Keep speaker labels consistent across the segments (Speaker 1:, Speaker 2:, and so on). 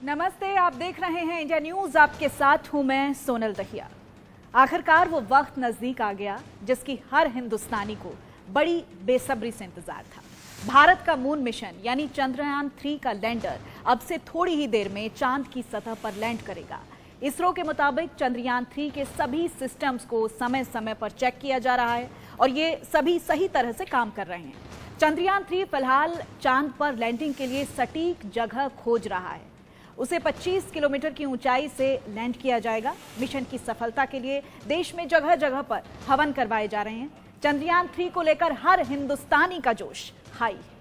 Speaker 1: नमस्ते, आप देख रहे हैं इंडिया न्यूज। आपके साथ हूं मैं सोनल दहिया। आखिरकार वो वक्त नजदीक आ गया जिसकी हर हिंदुस्तानी को बड़ी बेसब्री से इंतजार था। भारत का मून मिशन यानी चंद्रयान 3 का लैंडर अब से थोड़ी ही देर में चांद की सतह पर लैंड करेगा। इसरो के मुताबिक चंद्रयान 3 के सभी सिस्टम्स को समय समय पर चेक किया जा रहा है और ये सभी सही तरह से काम कर रहे हैं। चंद्रयान 3 फिलहाल चांद पर लैंडिंग के लिए सटीक जगह खोज रहा है। उसे 25 किलोमीटर की ऊंचाई से लैंड किया जाएगा। मिशन की सफलता के लिए देश में जगह जगह पर हवन करवाए जा रहे हैं। चंद्रयान 3 को लेकर हर हिंदुस्तानी का जोश हाई है।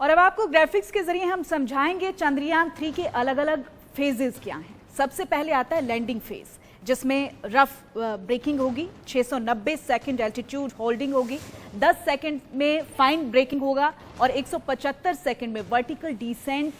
Speaker 1: और अब आपको ग्राफिक्स के जरिए हम समझाएंगे चंद्रयान 3 के अलग अलग फेजेस क्या हैं। सबसे पहले आता है लैंडिंग फेज, जिसमें रफ ब्रेकिंग होगी, 690 सेकंड एल्टीट्यूड होल्डिंग होगी, 10 सेकंड में फाइन ब्रेकिंग होगा और 175 सेकंड में वर्टिकल डिसेंट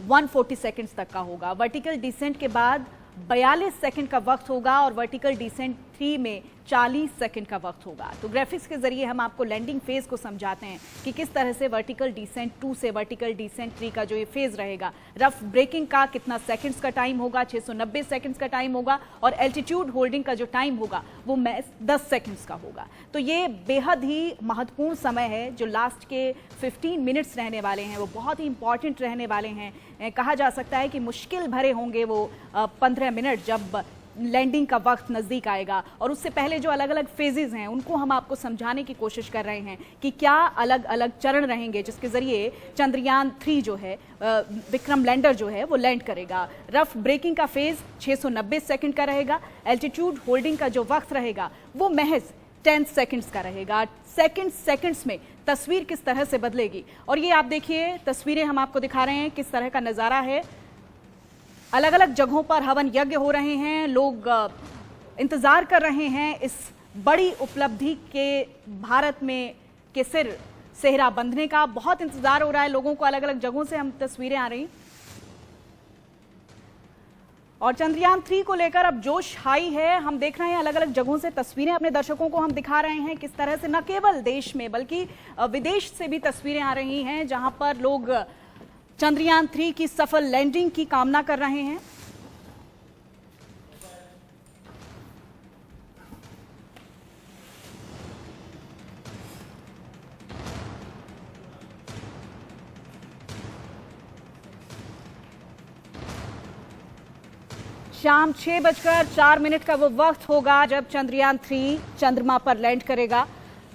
Speaker 1: 140 सेकंड्स तक का होगा। वर्टिकल डिसेंट के बाद 42 सेकंड का वक्त होगा और वर्टिकल डिसेंट 3 में 40 सेकंड का वक्त होगा। तो ग्राफिक्स के जरिए हम आपको लैंडिंग फेज को समझाते हैं कि किस तरह से वर्टिकल डिसेंट 2 से वर्टिकल डिसेंट 3 का जो ये फेज रहेगा, रफ ब्रेकिंग का कितना सेकंड्स का टाइम होगा, 690 सेकंड्स का टाइम होगा और एल्टीट्यूड होल्डिंग का जो टाइम होगा वो 10 सेकंड्स का होगा। तो ये बेहद ही महत्वपूर्ण समय है। जो लास्ट के 15 मिनट्स रहने वाले हैं वो बहुत ही इंपॉर्टेंट रहने वाले हैं। कहा जा सकता है कि मुश्किल भरे होंगे वो 15 मिनट जब लैंडिंग का वक्त नज़दीक आएगा। और उससे पहले जो अलग अलग फेजेस हैं उनको हम आपको समझाने की कोशिश कर रहे हैं कि क्या अलग अलग चरण रहेंगे जिसके ज़रिए चंद्रयान 3 जो है, विक्रम लैंडर जो है वो लैंड करेगा। रफ ब्रेकिंग का फेज 690 सेकंड का रहेगा। एल्टीट्यूड होल्डिंग का जो वक्त रहेगा वो महज 10 सेकंड्स का रहेगा। सेकंड्स में तस्वीर किस तरह से बदलेगी। और ये आप देखिए, तस्वीरें हम आपको दिखा रहे हैं किस तरह का नज़ारा है। अलग अलग जगहों पर हवन यज्ञ हो रहे हैं, लोग इंतजार कर रहे हैं इस बड़ी उपलब्धि के भारत में के सिर सेहरा बंधने का। बहुत इंतजार हो रहा है लोगों को। अलग अलग जगहों से हम तस्वीरें आ रही और चंद्रयान 3 को लेकर अब जोश हाई है। हम देख रहे हैं अलग अलग जगहों से तस्वीरें अपने दर्शकों को हम दिखा रहे हैं किस तरह से न केवल देश में बल्कि विदेश से भी तस्वीरें आ रही हैं जहां पर लोग चंद्रयान 3 की सफल लैंडिंग की कामना कर रहे हैं। शाम 6:04 का वो वक्त होगा जब चंद्रयान 3 चंद्रमा पर लैंड करेगा।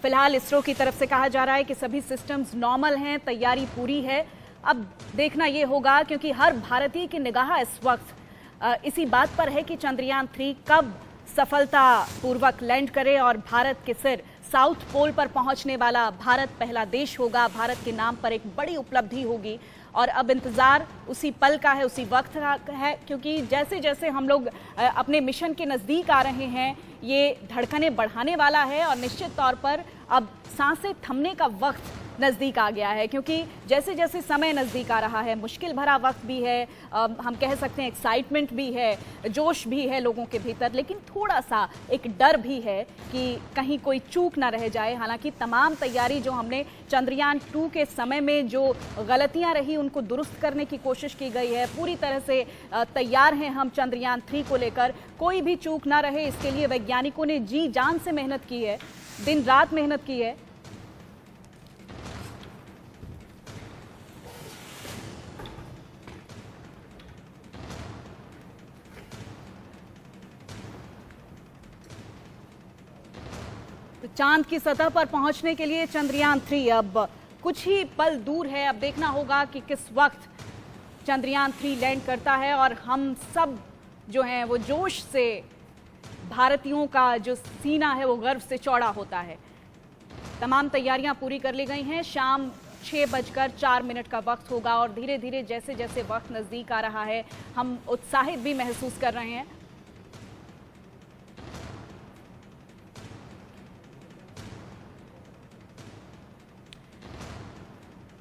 Speaker 1: फिलहाल इसरो की तरफ से कहा जा रहा है कि सभी सिस्टम्स नॉर्मल हैं, तैयारी पूरी है। अब देखना ये होगा, क्योंकि हर भारतीय की निगाह इस वक्त इसी बात पर है कि चंद्रयान 3 कब सफलतापूर्वक लैंड करे और भारत के सिर साउथ पोल पर पहुंचने वाला भारत पहला देश होगा। भारत के नाम पर एक बड़ी उपलब्धि होगी और अब इंतजार उसी पल का है, उसी वक्त का है, क्योंकि जैसे जैसे हम लोग अपने मिशन के नज़दीक आ रहे हैं ये धड़कनें बढ़ाने वाला है और निश्चित तौर पर अब सांसें थमने का वक्त नज़दीक आ गया है। क्योंकि जैसे जैसे समय नज़दीक आ रहा है, मुश्किल भरा वक्त भी है, हम कह सकते हैं एक्साइटमेंट भी है, जोश भी है लोगों के भीतर, लेकिन थोड़ा सा एक डर भी है कि कहीं कोई चूक ना रह जाए। हालांकि तमाम तैयारी जो हमने चंद्रयान 2 के समय में जो गलतियां रही उनको दुरुस्त करने की कोशिश की गई है। पूरी तरह से तैयार हैं हम चंद्रयान 3 को लेकर, कोई भी चूक ना रहे इसके लिए वैज्ञानिकों ने जी जान से मेहनत की है, दिन रात मेहनत की है। तो चांद की सतह पर पहुंचने के लिए चंद्रयान 3 अब कुछ ही पल दूर है। अब देखना होगा कि किस वक्त चंद्रयान 3 लैंड करता है और हम सब जो हैं वो जोश से भारतीयों का जो सीना है वो गर्व से चौड़ा होता है। तमाम तैयारियां पूरी कर ली गई हैं। शाम 6:04 का वक्त होगा और धीरे धीरे जैसे जैसे वक्त नजदीक आ रहा है हम उत्साहित भी महसूस कर रहे हैं।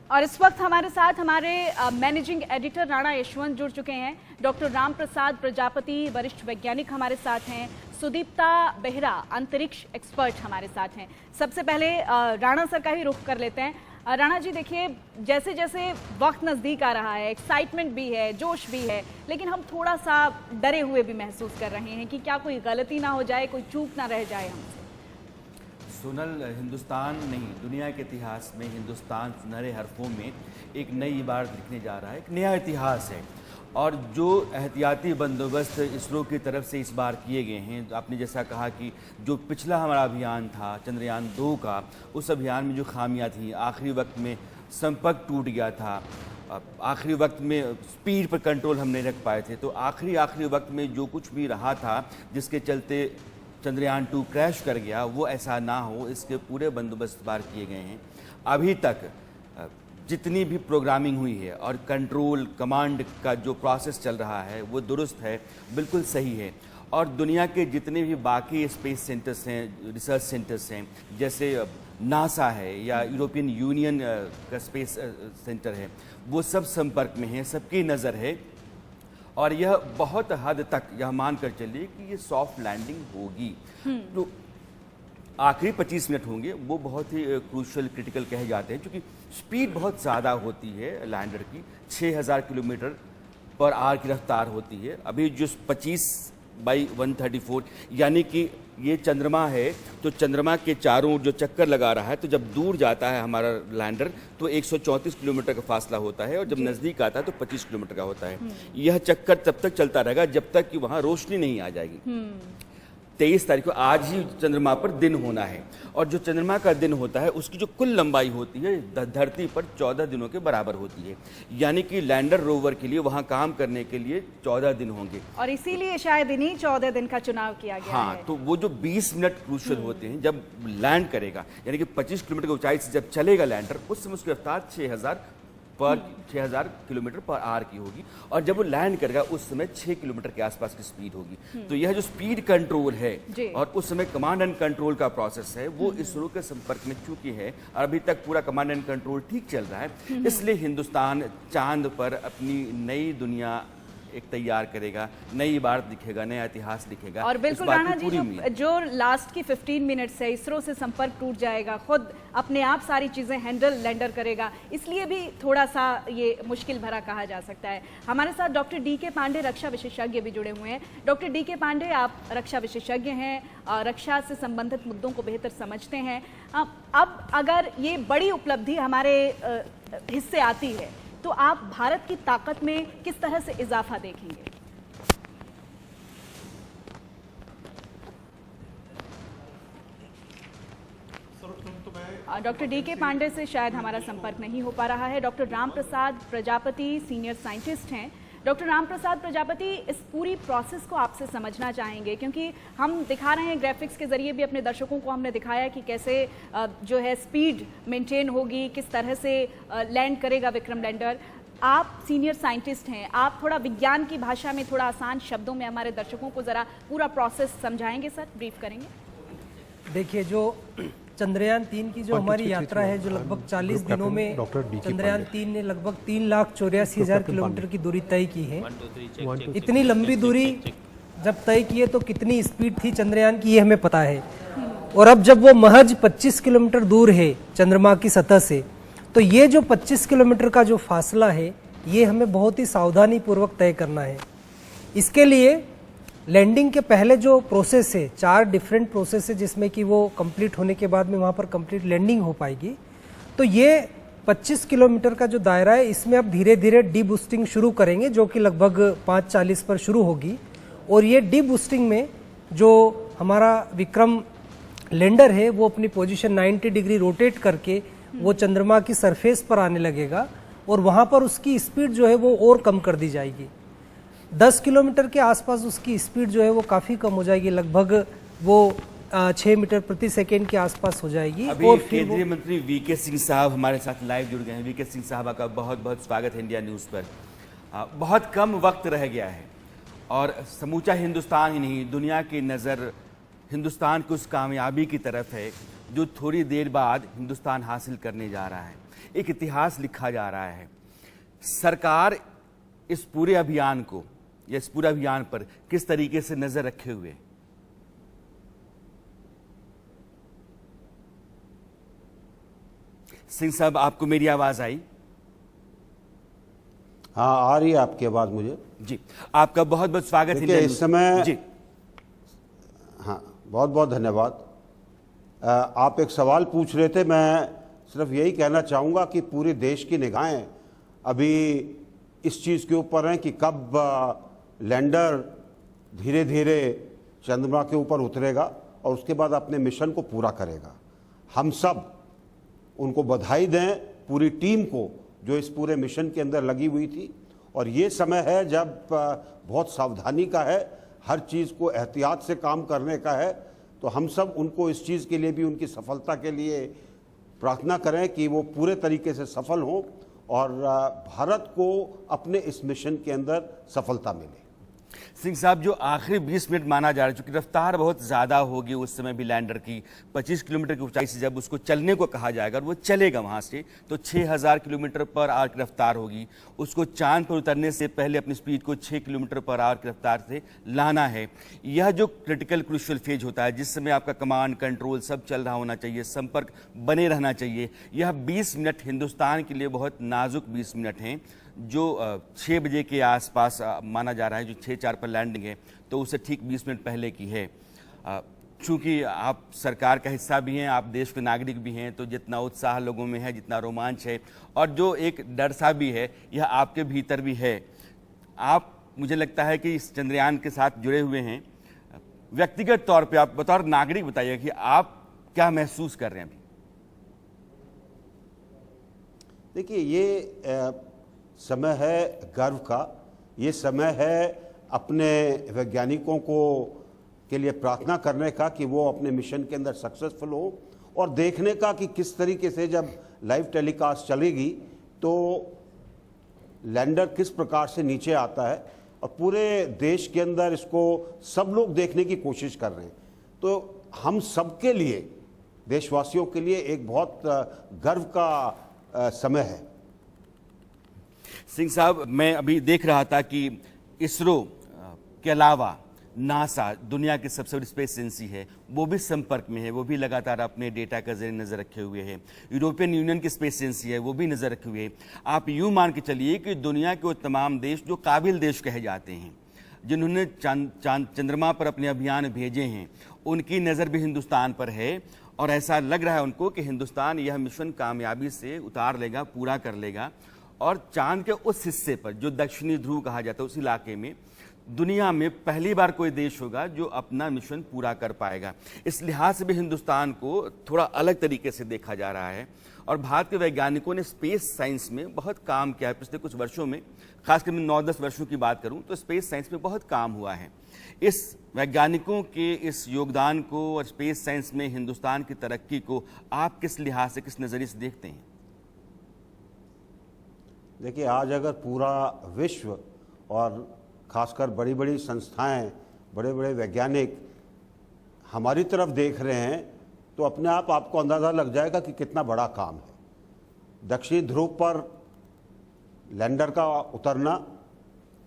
Speaker 1: और इस वक्त हमारे साथ हमारे मैनेजिंग एडिटर राणा यशवंत जुड़ चुके हैं। डॉक्टर राम प्रसाद प्रजापति वरिष्ठ वैज्ञानिक हमारे साथ हैं। सुदीप्ता बेहरा अंतरिक्ष एक्सपर्ट हमारे साथ हैं। सबसे पहले राणा सर का ही रुख कर लेते हैं। राणा जी, देखिए जैसे जैसे वक्त नज़दीक आ रहा है, एक्साइटमेंट भी है, जोश भी है, लेकिन हम थोड़ा सा डरे हुए भी महसूस कर रहे हैं कि क्या कोई गलती ना हो जाए, कोई चूक ना रह जाए हमसे।
Speaker 2: सोनल, हिंदुस्तान नहीं दुनिया के इतिहास में हिंदुस्तान सुनहरे हरफों में एक नई इबारत लिखने जा रहा है, एक नया इतिहास है। और जो एहतियाती बंदोबस्त इसरो की तरफ से इस बार किए गए हैं, आपने जैसा कहा कि जो पिछला हमारा अभियान था चंद्रयान 2 का, उस अभियान में जो खामियां थी, आखिरी वक्त में संपर्क टूट गया था, आखिरी वक्त में स्पीड पर कंट्रोल हम नहीं रख पाए थे, तो आखिरी वक्त में जो कुछ भी रहा था जिसके चलते चंद्रयान 2 क्रैश कर गया, वो ऐसा ना हो, इसके पूरे बंदोबस्त बार किए गए हैं। अभी तक जितनी भी प्रोग्रामिंग हुई है और कंट्रोल कमांड का जो प्रोसेस चल रहा है वो दुरुस्त है, बिल्कुल सही है। और दुनिया के जितने भी बाकी स्पेस सेंटर्स हैं, रिसर्च सेंटर्स हैं, जैसे नासा है या यूरोपियन यूनियन का स्पेस सेंटर है, वो सब संपर्क में हैं, सबकी नज़र है। और यह बहुत हद तक यह मान कर चलिए कि ये सॉफ्ट लैंडिंग होगी। तो आखिरी 25 मिनट होंगे वो बहुत ही क्रूशियल क्रिटिकल कहे जाते हैं, क्योंकि स्पीड बहुत ज़्यादा होती है लैंडर की, 6000 किलोमीटर पर आवर की रफ्तार होती है। अभी जो 25/134 यानी कि ये चंद्रमा है, तो चंद्रमा के चारों जो चक्कर लगा रहा है, तो जब दूर जाता है हमारा लैंडर तो 134 किलोमीटर का फासला होता है, और जब नज़दीक आता है तो 25 किलोमीटर का होता है। यह चक्कर तब तक चलता रहेगा जब तक कि वहाँ रोशनी नहीं आ जाएगी। 23 तारीख को आज ही चंद्रमा पर दिन होना है, और जो चंद्रमा का दिन होता है उसकी जो कुल लंबाई होती है धरती पर 14 दिनों के बराबर होती है। यानी कि लैंडर रोवर के लिए वहां काम करने के लिए 14 दिन होंगे,
Speaker 1: और इसीलिए शायद इन्हीं 14 दिन का चुनाव किया गया है।
Speaker 2: हाँ, तो वो जो 20 मिनट क्रूशियल होते हैं जब लैंड करेगा, यानी कि 25 किलोमीटर की ऊंचाई से जब चलेगा लैंडर, उस समय उसकी रफ्तार 6000 किलोमीटर पर आवर की होगी, और जब वो लैंड करेगा उस समय 6 किलोमीटर के आसपास की स्पीड होगी। तो यह जो स्पीड कंट्रोल है और उस समय कमांड एंड कंट्रोल का प्रोसेस है, वो इसरो के संपर्क में चुकी है, और अभी तक पूरा कमांड एंड कंट्रोल ठीक चल रहा है। इसलिए हिंदुस्तान चांद पर अपनी नई दुनिया एक तैयार करेगा, नई इबारत लिखेगा, नया इतिहास लिखेगा।
Speaker 1: और बिल्कुल राणा जी, जो लास्ट की 15 मिनट्स है, इसरो से संपर्क टूट जाएगा, खुद अपने आप सारी चीजें हैंडल लैंडर करेगा, इसलिए भी थोड़ा सा ये मुश्किल भरा कहा जा सकता है। हमारे साथ डॉक्टर डी.के. पांडे रक्षा विशेषज्ञ भी जुड़े हुए हैं। Doctor DK. पांडे, आप रक्षा विशेषज्ञ हैं, रक्षा से संबंधित मुद्दों को बेहतर समझते हैं। अब अगर ये बड़ी उपलब्धि हमारे हिस्से आती है तो आप भारत की ताकत में किस तरह से इजाफा देखेंगे? Doctor DK. पांडे से शायद हमारा संपर्क नहीं हो पा रहा है। Doctor Ram Prasad Prajapati senior scientist हैं। डॉक्टर राम प्रसाद प्रजापति, इस पूरी प्रोसेस को आपसे समझना चाहेंगे, क्योंकि हम दिखा रहे हैं ग्राफिक्स के जरिए भी अपने दर्शकों को हमने दिखाया कि कैसे जो है स्पीड मेंटेन होगी, किस तरह से लैंड करेगा विक्रम लैंडर। आप सीनियर साइंटिस्ट हैं, आप थोड़ा विज्ञान की भाषा में, थोड़ा आसान शब्दों में हमारे दर्शकों को ज़रा पूरा प्रोसेस समझाएंगे सर, ब्रीफ करेंगे?
Speaker 3: देखिए, जो चंद्रयान 3 की जो हमारी यात्रा है, जो लगभग 40 दिनों में चंद्रयान 3 ने लगभग 3,84,000 किलोमीटर की दूरी तय की है। इतनी लंबी दूरी जब तय की है तो कितनी स्पीड थी चंद्रयान की, ये हमें पता है। और अब जब वो महज 25 किलोमीटर दूर है चंद्रमा की सतह से, तो ये जो 25 किलोमीटर का जो फासला है, ये हमें बहुत ही सावधानी पूर्वक तय करना है। इसके लिए लैंडिंग के पहले जो प्रोसेस है, 4 डिफरेंट प्रोसेस है, जिसमें कि वो कंप्लीट होने के बाद में वहाँ पर कंप्लीट लैंडिंग हो पाएगी। तो ये 25 किलोमीटर का जो दायरा है, इसमें अब धीरे धीरे डी बूस्टिंग शुरू करेंगे, जो कि लगभग 5:40 पर शुरू होगी। और ये डी बूस्टिंग में जो हमारा विक्रम लैंडर है, वो अपनी पोजीशन 90 डिग्री रोटेट करके वो चंद्रमा की सरफेस पर आने लगेगा, और वहाँ पर उसकी स्पीड जो है वो और कम कर दी जाएगी। 10 किलोमीटर के आसपास उसकी स्पीड जो है वो काफ़ी कम हो जाएगी, लगभग वो 6 मीटर प्रति सेकेंड के आसपास हो जाएगी।
Speaker 2: अभी
Speaker 3: और फिर
Speaker 2: केंद्रीय मंत्री वीके सिंह साहब हमारे साथ लाइव जुड़ गए हैं। वीके सिंह साहब का बहुत बहुत स्वागत है इंडिया न्यूज़ पर। बहुत कम वक्त रह गया है और समूचा हिंदुस्तान ही नहीं, दुनिया की नज़र हिंदुस्तान की उस कामयाबी की तरफ है जो थोड़ी देर बाद हिंदुस्तान हासिल करने जा रहा है। एक इतिहास लिखा जा रहा है। सरकार इस पूरे अभियान को या इस पूरे अभियान पर किस तरीके से नज़र रखे हुए? सिंह साहब, आपको मेरी आवाज़ आई?
Speaker 4: हाँ, आ रही है आपकी आवाज़ मुझे।
Speaker 2: जी, आपका बहुत बहुत स्वागत है
Speaker 4: इस समय।
Speaker 2: जी
Speaker 4: हाँ, बहुत बहुत धन्यवाद। आप एक सवाल पूछ रहे थे, मैं सिर्फ यही कहना चाहूँगा कि पूरे देश की निगाहें अभी इस चीज़ के ऊपर हैं कि कब लैंडर धीरे धीरे चंद्रमा के ऊपर उतरेगा और उसके बाद अपने मिशन को पूरा करेगा। हम सब उनको बधाई दें, पूरी टीम को जो इस पूरे मिशन के अंदर लगी हुई थी। और ये समय है जब बहुत सावधानी का है, हर चीज़ को एहतियात से काम करने का है। तो हम सब उनको इस चीज़ के लिए भी, उनकी सफलता के लिए प्रार्थना करें कि वो पूरे तरीके से सफल हों और भारत को अपने इस मिशन के अंदर सफलता मिले।
Speaker 2: सिंह साहब, जो आखिरी 20 मिनट माना जा रहा है, चूंकि रफ्तार बहुत ज़्यादा होगी उस समय भी लैंडर की, 25 किलोमीटर की ऊंचाई से जब उसको चलने को कहा जाएगा और वो चलेगा वहाँ से, तो 6000 किलोमीटर पर आवर की रफ्तार होगी। उसको चांद पर उतरने से पहले अपनी स्पीड को 6 किलोमीटर पर आवर की रफ्तार से लाना है। यह जो क्रिटिकल क्रूशियल फेज होता है, जिस समय आपका कमांड कंट्रोल सब चल रहा होना चाहिए, संपर्क बने रहना चाहिए, यह 20 मिनट हिंदुस्तान के लिए बहुत नाजुक 20 मिनट हैं, जो 6 बजे के आसपास माना जा रहा है, जो 6:04 पर लैंडिंग है, तो उससे ठीक 20 मिनट पहले की है। चूँकि आप सरकार का हिस्सा भी हैं, आप देश के नागरिक भी हैं, तो जितना उत्साह लोगों में है, जितना रोमांच है और जो एक डर सा भी है, यह आपके भीतर भी है। आप, मुझे लगता है कि इस चंद्रयान के साथ जुड़े हुए हैं। व्यक्तिगत तौर पे आप बतौर नागरिक बताइए कि आप क्या महसूस कर रहे हैं अभी?
Speaker 4: देखिए, ये समय है गर्व का, ये समय है अपने वैज्ञानिकों के लिए प्रार्थना करने का कि वो अपने मिशन के अंदर सक्सेसफुल हो, और देखने का कि किस तरीके से जब लाइव टेलीकास्ट चलेगी तो लैंडर किस प्रकार से नीचे आता है। और पूरे देश के अंदर इसको सब लोग देखने की कोशिश कर रहे हैं। तो हम सबके लिए, देशवासियों के लिए एक बहुत गर्व का समय है।
Speaker 2: सिंह साहब, मैं अभी देख रहा था कि इसरो के अलावा नासा, दुनिया की सबसे बड़ी स्पेस एजेंसी है, वो भी संपर्क में है, वो भी लगातार अपने डेटा का जरिए नज़र रखे हुए है। यूरोपियन यूनियन की स्पेस एजेंसी है, वो भी नज़र रखे हुए है। आप यूँ मान के चलिए कि दुनिया के वो तमाम देश जो काबिल देश कहे जाते हैं, जिन्होंने चंद्रमा पर अपने अभियान भेजे हैं, उनकी नज़र भी हिंदुस्तान पर है और ऐसा लग रहा है उनको कि हिंदुस्तान यह मिशन कामयाबी से उतार लेगा, पूरा कर लेगा। और चांद के उस हिस्से पर जो दक्षिणी ध्रुव कहा जाता है, उस इलाके में दुनिया में पहली बार कोई देश होगा जो अपना मिशन पूरा कर पाएगा। इस लिहाज से भी हिंदुस्तान को थोड़ा अलग तरीके से देखा जा रहा है। और भारत के वैज्ञानिकों ने स्पेस साइंस में बहुत काम किया है पिछले कुछ वर्षों में। खासकर मैं 9-10 वर्षों की बात करूं तो स्पेस साइंस में बहुत काम हुआ है। इस वैज्ञानिकों के इस योगदान को और स्पेस साइंस में हिंदुस्तान की तरक्की को आप किस लिहाज से, किस नज़रिए से देखते हैं?
Speaker 4: देखिए, आज अगर पूरा विश्व और खासकर बड़ी बड़ी संस्थाएं, बड़े बड़े वैज्ञानिक हमारी तरफ देख रहे हैं तो अपने आप आपको अंदाज़ा लग जाएगा कि कितना बड़ा काम है। दक्षिणी ध्रुव पर लैंडर का उतरना,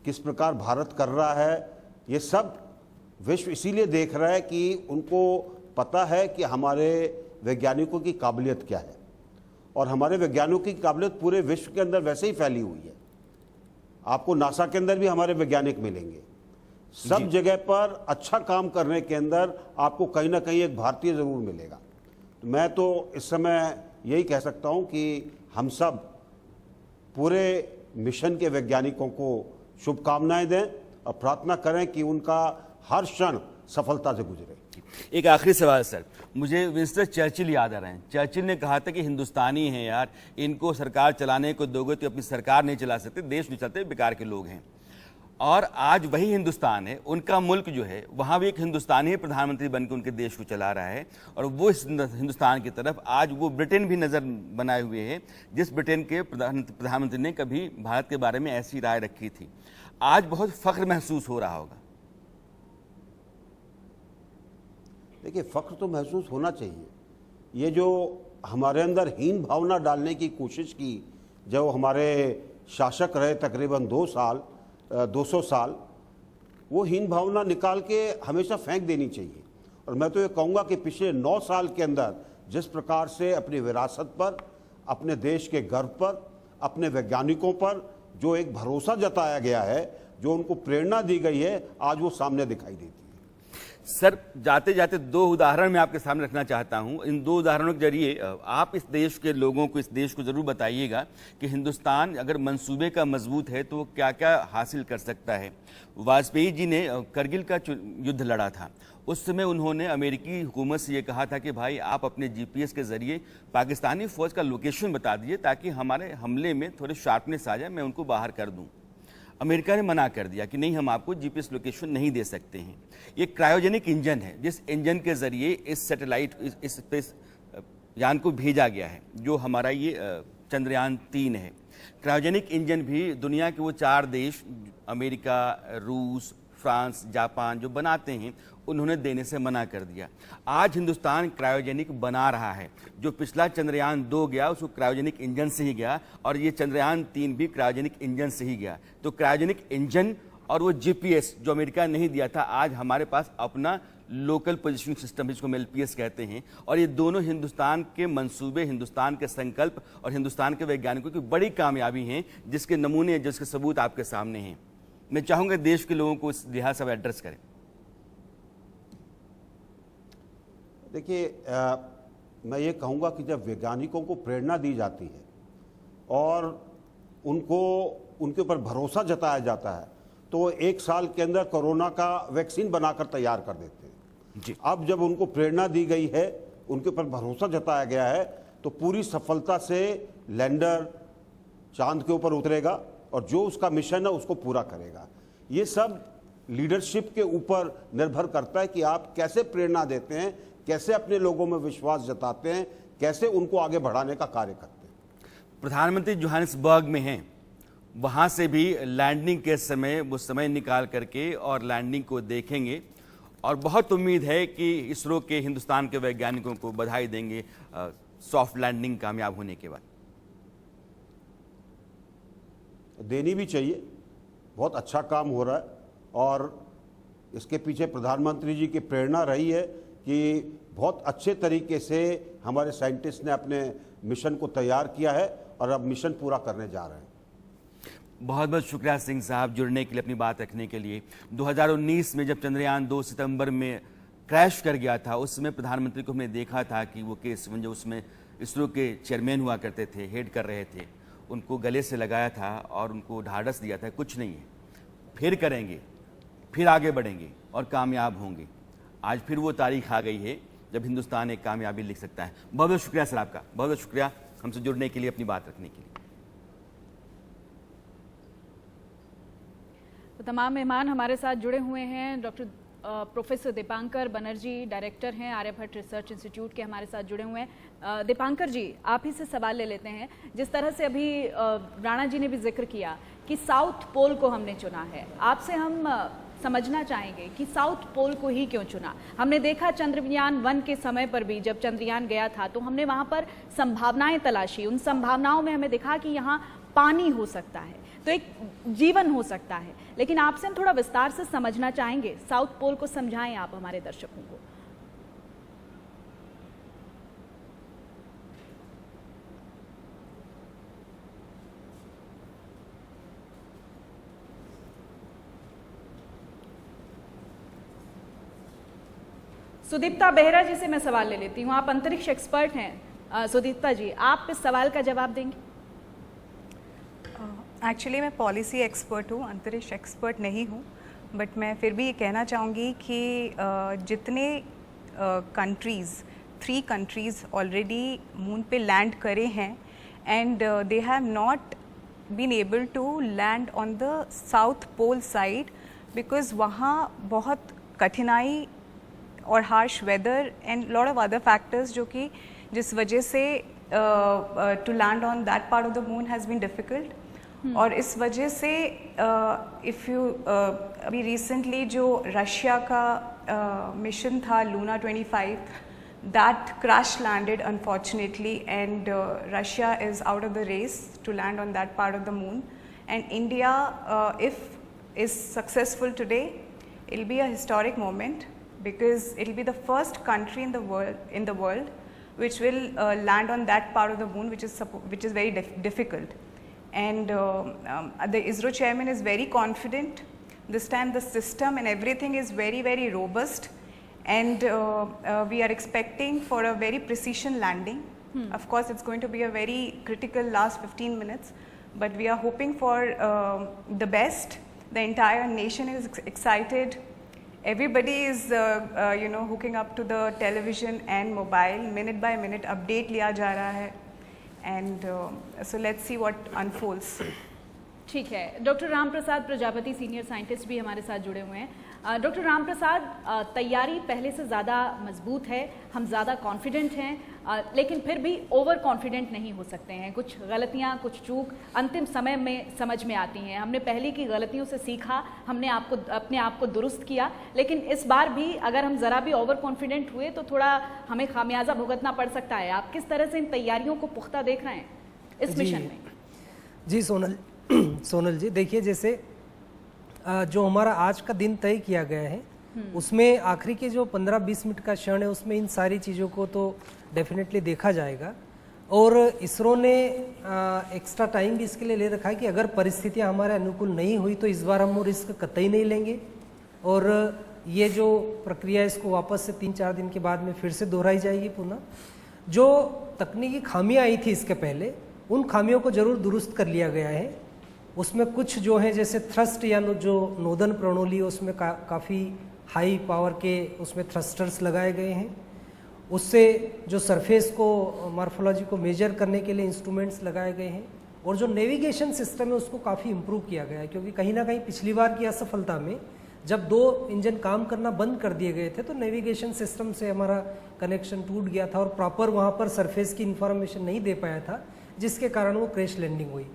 Speaker 4: किस प्रकार भारत कर रहा है, ये सब विश्व इसीलिए देख रहा है कि उनको पता है कि हमारे वैज्ञानिकों की काबिलियत क्या है। और हमारे वैज्ञानिकों की काबिलियत पूरे विश्व के अंदर वैसे ही फैली हुई है। आपको नासा के अंदर भी हमारे वैज्ञानिक मिलेंगे। सब जगह पर अच्छा काम करने के अंदर आपको कहीं ना कहीं एक भारतीय ज़रूर मिलेगा। तो मैं तो इस समय यही कह सकता हूं कि हम सब पूरे मिशन के वैज्ञानिकों को शुभकामनाएं दें और प्रार्थना करें कि उनका हर क्षण सफलता से गुजरे।
Speaker 2: एक आखिरी सवाल सर, मुझे विंस्टन चर्चिल याद आ रहे हैं। चर्चिल ने कहा था कि हिंदुस्तानी हैं यार, इनको सरकार चलाने को दोगे तो अपनी सरकार नहीं चला सकते, देश नहीं चलते, बेकार के लोग हैं। और आज वही हिंदुस्तान है, उनका मुल्क जो है, वहाँ भी एक हिंदुस्तानी ही प्रधानमंत्री बनकर उनके देश को चला रहा है। और वो इस हिंदुस्तान की तरफ आज वो ब्रिटेन भी नज़र बनाए हुए है, जिस ब्रिटेन के प्रधानमंत्री ने कभी भारत के बारे में ऐसी राय रखी थी। आज बहुत फख्र महसूस हो रहा होगा।
Speaker 4: देखिए, फ़ख्र तो महसूस होना चाहिए। ये जो हमारे अंदर हीन भावना डालने की कोशिश की, जब हमारे शासक रहे तकरीबन 200 साल, वो हीन भावना निकाल के हमेशा फेंक देनी चाहिए। और मैं तो ये कहूँगा कि पिछले 9 साल के अंदर जिस प्रकार से अपनी विरासत पर, अपने देश के गर्व पर, अपने वैज्ञानिकों पर जो एक भरोसा जताया गया है, जो उनको प्रेरणा दी गई है, आज वो सामने दिखाई देती है।
Speaker 2: सर, जाते जाते 2 उदाहरण मैं आपके सामने रखना चाहता हूं। इन 2 उदाहरणों के जरिए आप इस देश के लोगों को, इस देश को ज़रूर बताइएगा कि हिंदुस्तान अगर मंसूबे का मजबूत है तो वो क्या क्या हासिल कर सकता है। वाजपेयी जी ने करगिल का युद्ध लड़ा था। उस समय उन्होंने अमेरिकी हुकूमत से ये कहा था कि भाई आप अपने GPS के ज़रिए पाकिस्तानी फ़ौज का लोकेशन बता दीजिए ताकि हमारे हमले में थोड़े शार्पनेस आ जाए, मैं उनको बाहर कर दूँ। अमेरिका ने मना कर दिया कि नहीं, हम आपको GPS लोकेशन नहीं दे सकते हैं। ये क्रायोजेनिक इंजन है, जिस इंजन के ज़रिए इस सैटेलाइट, इस स्पेस यान को भेजा गया है, जो हमारा ये चंद्रयान 3 है। क्रायोजेनिक इंजन भी दुनिया के वो 4 देश, अमेरिका, रूस, फ्रांस, जापान, जो बनाते हैं, उन्होंने देने से मना कर दिया। आज हिंदुस्तान क्रायोजेनिक बना रहा है। जो पिछला चंद्रयान 2 गया उसको क्रायोजेनिक इंजन से ही गया, और ये चंद्रयान 3 भी क्रायोजेनिक इंजन से ही गया। तो क्रायोजेनिक इंजन और वो GPS जो अमेरिका नहीं दिया था, आज हमारे पास अपना लोकल पोजिशनिंग सिस्टम, जिसको हम LPS कहते हैं। और ये दोनों हिंदुस्तान के मंसूबे, हिंदुस्तान के संकल्प और हिंदुस्तान के वैज्ञानिकों की बड़ी कामयाबी हैं, जिसके नमूने, जिसके सबूत आपके सामने हैं। मैं चाहूँगा देश के लोगों को इस लिहाज से एड्रेस करें।
Speaker 4: देखिए, मैं ये कहूँगा कि जब वैज्ञानिकों को प्रेरणा दी जाती है और उनके ऊपर भरोसा जताया जाता है, तो 1 साल के अंदर कोरोना का वैक्सीन बनाकर तैयार कर देते हैं
Speaker 2: जी।
Speaker 4: अब जब उनको प्रेरणा दी गई है, उनके ऊपर भरोसा जताया गया है, तो पूरी सफलता से लैंडर चांद के ऊपर उतरेगा और जो उसका मिशन है उसको पूरा करेगा। ये सब लीडरशिप के ऊपर निर्भर करता है कि आप कैसे प्रेरणा देते हैं, कैसे अपने लोगों में विश्वास जताते हैं, कैसे उनको आगे बढ़ाने का कार्य करते हैं।
Speaker 2: प्रधानमंत्री जोहानिसबर्ग में हैं, वहाँ से भी लैंडिंग के समय वो समय निकाल करके और लैंडिंग को देखेंगे। और बहुत उम्मीद है कि इसरो के, हिंदुस्तान के वैज्ञानिकों को बधाई देंगे सॉफ्ट लैंडिंग कामयाब होने के बाद।
Speaker 4: देनी भी चाहिए, बहुत अच्छा काम हो रहा है। और इसके पीछे प्रधानमंत्री जी की प्रेरणा रही है कि बहुत अच्छे तरीके से हमारे साइंटिस्ट ने अपने मिशन को तैयार किया है और अब मिशन पूरा करने जा रहे हैं।
Speaker 2: बहुत बहुत शुक्रिया सिंह साहब, जुड़ने के लिए, अपनी बात रखने के लिए। 2019 में जब चंद्रयान 2 सितंबर में क्रैश कर गया था, उस समय प्रधानमंत्री को हमने देखा था कि वो केस जो उसमें इसरो के चेयरमैन हुआ करते थे, हेड कर रहे थे, उनको गले से लगाया था और उनको ढाढ़स दिया था, कुछ नहीं है, फिर करेंगे, फिर आगे बढ़ेंगे और कामयाब होंगे। आज फिर वो तारीख आ गई है जब हिंदुस्तान एक कामयाबी लिख सकता है। बहुत बहुत शुक्रिया सर आपका, बहुत बहुत शुक्रिया हमसे जुड़ने के लिए, अपनी बात रखने के लिए।
Speaker 1: तो तमाम मेहमान हमारे साथ जुड़े हुए हैं। Doctor professor Dipankar Banerjee director हैं आर्यभट्ट रिसर्च इंस्टीट्यूट के, हमारे साथ जुड़े हुए हैं। दीपांकर जी, आप ही से सवाल ले लेते हैं। जिस तरह से अभी राणा जी ने भी जिक्र किया कि साउथ पोल को हमने चुना है, आपसे हम समझना चाहेंगे कि साउथ पोल को ही क्यों चुना। हमने देखा चंद्रयान 1 के समय पर भी, जब चंद्रयान गया था तो हमने वहाँ पर संभावनाएं तलाशी। उन संभावनाओं में हमें दिखा कि यहाँ पानी हो सकता है, तो एक जीवन हो सकता है। लेकिन आपसे हम थोड़ा विस्तार से समझना चाहेंगे, साउथ पोल को समझाएं आप हमारे दर्शकों को। सुदीप्ता बेहरा जी से मैं सवाल ले लेती हूँ, आप अंतरिक्ष एक्सपर्ट हैं। सुदीप्ता जी, आप इस सवाल का जवाब देंगे?
Speaker 5: एक्चुअली मैं पॉलिसी एक्सपर्ट हूँ, अंतरिक्ष एक्सपर्ट नहीं हूँ, बट मैं फिर भी ये कहना चाहूँगी कि जितने कंट्रीज़, 3 कंट्रीज़ ऑलरेडी मून पे लैंड करे हैं and they have not been able to land on the South Pole side because वहाँ बहुत कठिनाई और harsh weather and lot of other factors जो कि जिस वजह से to land on that part of the moon has been difficult. और इस वजह से इफ़ यू अभी रिसेंटली जो रशिया का मिशन था Luna 25 that crash landed unfortunately, and Russia is out of the race to land on that part of the moon, and India if is successful today, it will be a historic moment because it will be the first country in the world which will land on that part of the moon, which is very difficult. And the ISRO chairman is very confident this time. The system and everything is very, very robust, and we are expecting for a very precision landing. Of course, it's going to be a very critical last 15 minutes, but we are hoping for the best. The entire nation is excited. Everybody is hooking up to the television and mobile. Minute by minute update लिया जा रहा है, and so let's see what unfolds.
Speaker 1: ठीक है, doctor Ram Prasad Prajapati senior scientist भी हमारे साथ जुड़े हुए हैं। डॉक्टर राम प्रसाद, तैयारी पहले से ज़्यादा मजबूत है, हम ज़्यादा कॉन्फिडेंट हैं, लेकिन फिर भी ओवर कॉन्फिडेंट नहीं हो सकते हैं। कुछ गलतियां, कुछ चूक अंतिम समय में समझ में आती हैं। हमने पहले की गलतियों से सीखा, हमने अपने आप को दुरुस्त किया, लेकिन इस बार भी अगर हम ज़रा भी ओवर कॉन्फिडेंट हुए तो थोड़ा हमें खामियाजा भुगतना पड़ सकता है। आप किस तरह से इन तैयारियों को पुख्ता देख रहे हैं इस मिशन में?
Speaker 3: जी सोनल जी, देखिए जैसे जो हमारा आज का दिन तय किया गया है उसमें आखिरी के जो 15-20 मिनट का क्षण है उसमें इन सारी चीज़ों को तो डेफिनेटली देखा जाएगा, और इसरो ने एक्स्ट्रा टाइम भी इसके लिए ले रखा है कि अगर परिस्थितियां हमारे अनुकूल नहीं हुई तो इस बार हम वो रिस्क कतई नहीं लेंगे, और ये जो प्रक्रिया इसको वापस से 3-4 दिन के बाद में फिर से दोहराई जाएगी पुनः। जो तकनीकी खामियां आई थी इसके पहले, उन खामियों को जरूर दुरुस्त कर लिया गया है। उसमें कुछ जो है जैसे थ्रस्ट या जो नोदन प्रणाली उसमें काफ़ी हाई पावर के उसमें थ्रस्टर्स लगाए गए हैं। उससे जो सरफेस को मॉर्फोलॉजी को मेजर करने के लिए इंस्ट्रूमेंट्स लगाए गए हैं, और जो नेविगेशन सिस्टम है उसको काफ़ी इम्प्रूव किया गया है, क्योंकि कहीं ना कहीं पिछली बार की असफलता में जब 2 इंजन काम करना बंद कर दिए गए थे तो नेविगेशन सिस्टम से हमारा कनेक्शन टूट गया था और प्रॉपर वहाँ पर सरफेस की इंफॉर्मेशन नहीं दे पाया था, जिसके कारण वो क्रैश लैंडिंग हुई।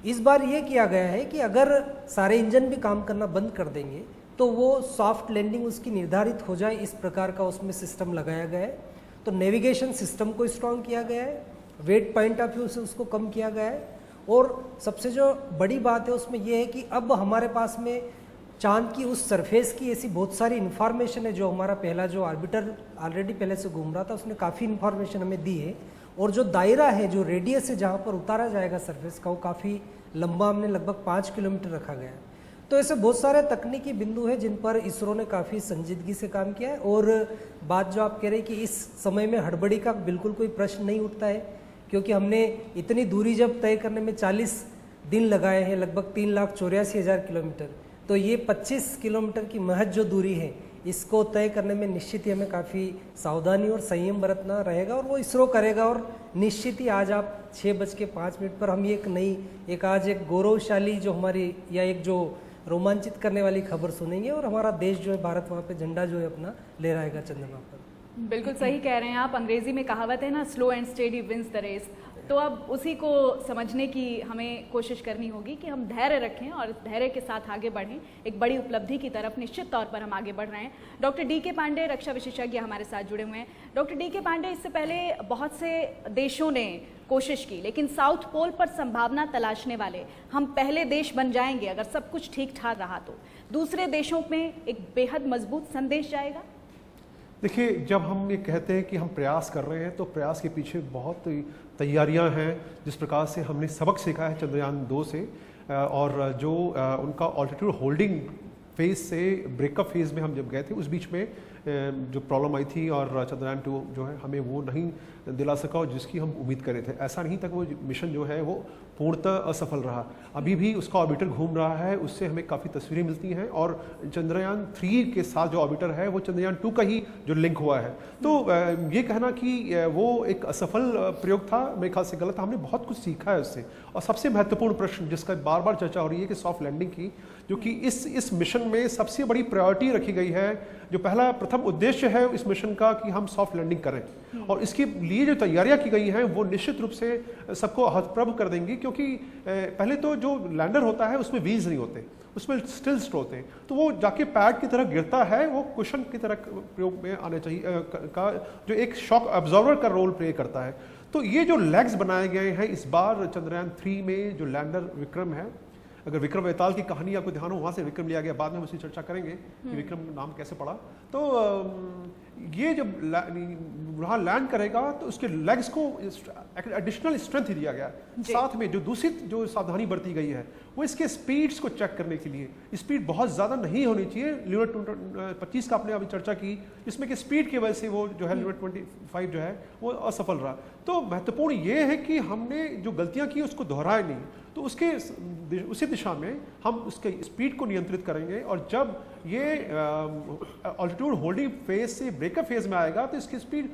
Speaker 3: इस बार ये किया गया है कि अगर सारे इंजन भी काम करना बंद कर देंगे तो वो सॉफ्ट लैंडिंग उसकी निर्धारित हो जाए, इस प्रकार का उसमें सिस्टम लगाया गया है। तो नेविगेशन सिस्टम को स्ट्रॉन्ग किया गया है, वेट पॉइंट ऑफ व्यू से उसको कम किया गया है, और सबसे जो बड़ी बात है उसमें यह है कि अब हमारे पास में चांद की उस सरफेस की ऐसी बहुत सारी इन्फॉर्मेशन है। जो हमारा पहला जो ऑर्बिटर ऑलरेडी पहले से घूम रहा था उसने काफ़ी इन्फॉर्मेशन हमें दी है, और जो दायरा है, जो रेडियस है जहाँ पर उतारा जाएगा सरफेस का, वो काफ़ी लंबा हमने लगभग 5 किलोमीटर रखा गया है। तो ऐसे बहुत सारे तकनीकी बिंदु हैं जिन पर इसरो ने काफ़ी संजीदगी से काम किया है। और बात जो आप कह रहे हैं कि इस समय में हड़बड़ी का बिल्कुल कोई प्रश्न नहीं उठता है, क्योंकि हमने इतनी दूरी जब तय करने में 40 दिन लगाए हैं, लगभग 3,84,000 किलोमीटर, तो ये 25 किलोमीटर की महज जो दूरी है इसको तय करने में निश्चित ही हमें काफ़ी सावधानी और संयम बरतना रहेगा, और वो इसरो करेगा। और निश्चित ही आज आप 6:05 पर हम एक आज एक गौरवशाली जो हमारी या एक जो रोमांचित करने वाली खबर सुनेंगे, और हमारा देश जो है भारत वहाँ पे झंडा जो है अपना लहराएगा चंद्रमा पर।
Speaker 1: बिल्कुल सही कह रहे हैं आप। अंग्रेजी में कहावत है ना, slow and steady wins the race. तो अब उसी को समझने की हमें कोशिश करनी होगी कि हम धैर्य रखें और धैर्य के साथ आगे बढ़ें। एक बड़ी उपलब्धि की तरफ निश्चित तौर पर हम आगे बढ़ रहे हैं। Doctor DK. पांडे, रक्षा विशेषज्ञ, हमारे साथ जुड़े हुए हैं। Doctor DK. पांडे, इससे पहले बहुत से देशों ने कोशिश की, लेकिन साउथ पोल पर संभावना तलाशने वाले हम पहले देश बन जाएंगे अगर सब कुछ ठीक ठाक रहा तो। दूसरे देशों में एक बेहद मजबूत संदेश जाएगा।
Speaker 6: देखिए, जब हम ये कहते हैं कि हम प्रयास कर रहे हैं तो प्रयास के पीछे बहुत तैयारियां हैं। जिस प्रकार से हमने सबक सीखा है चंद्रयान 2 से, और जो उनका ऑल्टीट्यूड होल्डिंग फेज से ब्रेकअप फेज में हम जब गए थे, उस बीच में जो प्रॉब्लम आई थी और चंद्रयान 2 जो है हमें वो नहीं दिला सका और जिसकी हम उम्मीद कर रहे थे। ऐसा नहीं था कि वो मिशन जो है वो पूर्णतः असफल रहा। अभी भी उसका ऑर्बिटर घूम रहा है, उससे हमें काफ़ी तस्वीरें मिलती हैं और चंद्रयान 3 के साथ जो ऑर्बिटर है वो चंद्रयान 2 का ही जो लिंक हुआ है। तो ये कहना कि वो एक असफल प्रयोग था, मेरे ख्याल से गलत था। हमने बहुत कुछ सीखा है उससे। और सबसे महत्वपूर्ण प्रश्न जिसका बार बार चर्चा हो रही है कि सॉफ्ट लैंडिंग की, जो कि इस मिशन में सबसे बड़ी प्रायोरिटी रखी गई है। जो पहला प्रथम उद्देश्य है इस मिशन का कि हम सॉफ्ट लैंडिंग करें और इसके लिए जो तैयारियां की गई हैं वो निश्चित रूप से सबको हतप्रभ कर देंगी, क्योंकि पहले तो जो लैंडर होता है उसमें व्हील्स नहीं होते, उसमें स्टिल्स होते हैं, तो वो जाके पैड की तरह गिरता है, वो कुशन की तरह प्रयोग में आने चाहिए का जो एक शॉक अब्जॉर्बर का रोल प्ले करता है। तो ये जो लेग्स बनाए गए हैं इस बार चंद्रयान 3 में, जो लैंडर विक्रम है, अगर विक्रम वेताल की कहानी आपको ध्यान हो, वहाँ से विक्रम लिया गया, बाद में हम उसकी चर्चा करेंगे कि विक्रम नाम कैसे पड़ा। तो ये जब वहाँ लैंड करेगा तो उसके लेग्स को एडिशनल स्ट्रेंथ दिया गया। साथ में जो दूसरी जो सावधानी बरती गई है वो इसके स्पीड्स को चेक करने के लिए, स्पीड बहुत ज़्यादा नहीं होनी चाहिए। ल्यूनर 25 का आपने अभी चर्चा की, जिसमें कि स्पीड की वजह से वो जो है ल्यूनर 25 जो है वो असफल रहा। तो महत्वपूर्ण ये है कि हमने जो गलतियाँ की उसको दोहराए नहीं, तो उसी दिशा में हम उसके स्पीड को नियंत्रित करेंगे और जब ये ऑल्टीट्यूड होल्डिंग फेज से ब्रेकअप फेज में आएगा तो इसकी स्पीड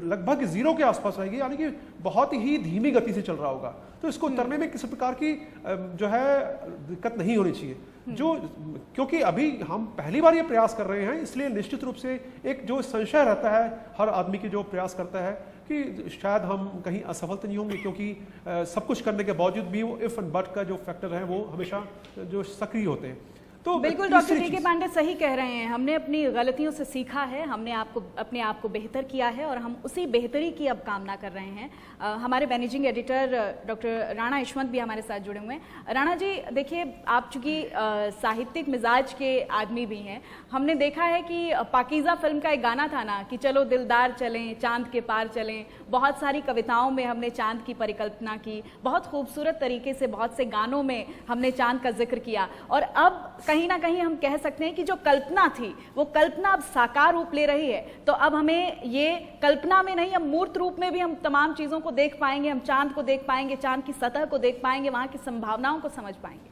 Speaker 6: लगभग 0 के आसपास रहेगी, यानी कि बहुत ही धीमी गति से चल रहा होगा। तो इसको उतरने में किसी प्रकार की जो है दिक्कत नहीं होनी चाहिए। जो क्योंकि अभी हम पहली बार ये प्रयास कर रहे हैं, इसलिए निश्चित रूप से एक जो संशय रहता है हर आदमी की जो प्रयास करता है कि शायद हम कहीं असफल तो नहीं होंगे, क्योंकि सब कुछ करने के बावजूद भी वो इफ एंड बट का जो फैक्टर है वो हमेशा जो सक्रिय होते हैं। तो
Speaker 1: बिल्कुल डॉक्टर टी के पांडे सही कह रहे हैं, हमने अपनी गलतियों से सीखा है, हमने अपने आप को बेहतर किया है और हम उसी बेहतरी की अब कामना कर रहे हैं। हमारे managing editor doctor Rana Yashwant भी हमारे साथ जुड़े हुए हैं। राणा जी देखिए, आप चूंकि साहित्यिक मिजाज के आदमी भी हैं, हमने देखा है कि पाकीज़ा फिल्म का एक गाना था ना कि चलो दिलदार चलें चांद के पार चलें, बहुत सारी कविताओं में हमने चांद की परिकल्पना की, बहुत खूबसूरत तरीके से बहुत से गानों में हमने चांद का जिक्र किया और अब कहीं ना कहीं हम कह सकते हैं कि जो कल्पना थी वो कल्पना अब साकार रूप ले रही है। तो अब हमें ये कल्पना में नहीं, हम मूर्त रूप में भी हम तमाम चीज़ों को देख पाएंगे, हम चांद को देख पाएंगे, चांद की सतह को देख पाएंगे, वहाँ की संभावनाओं को समझ पाएंगे।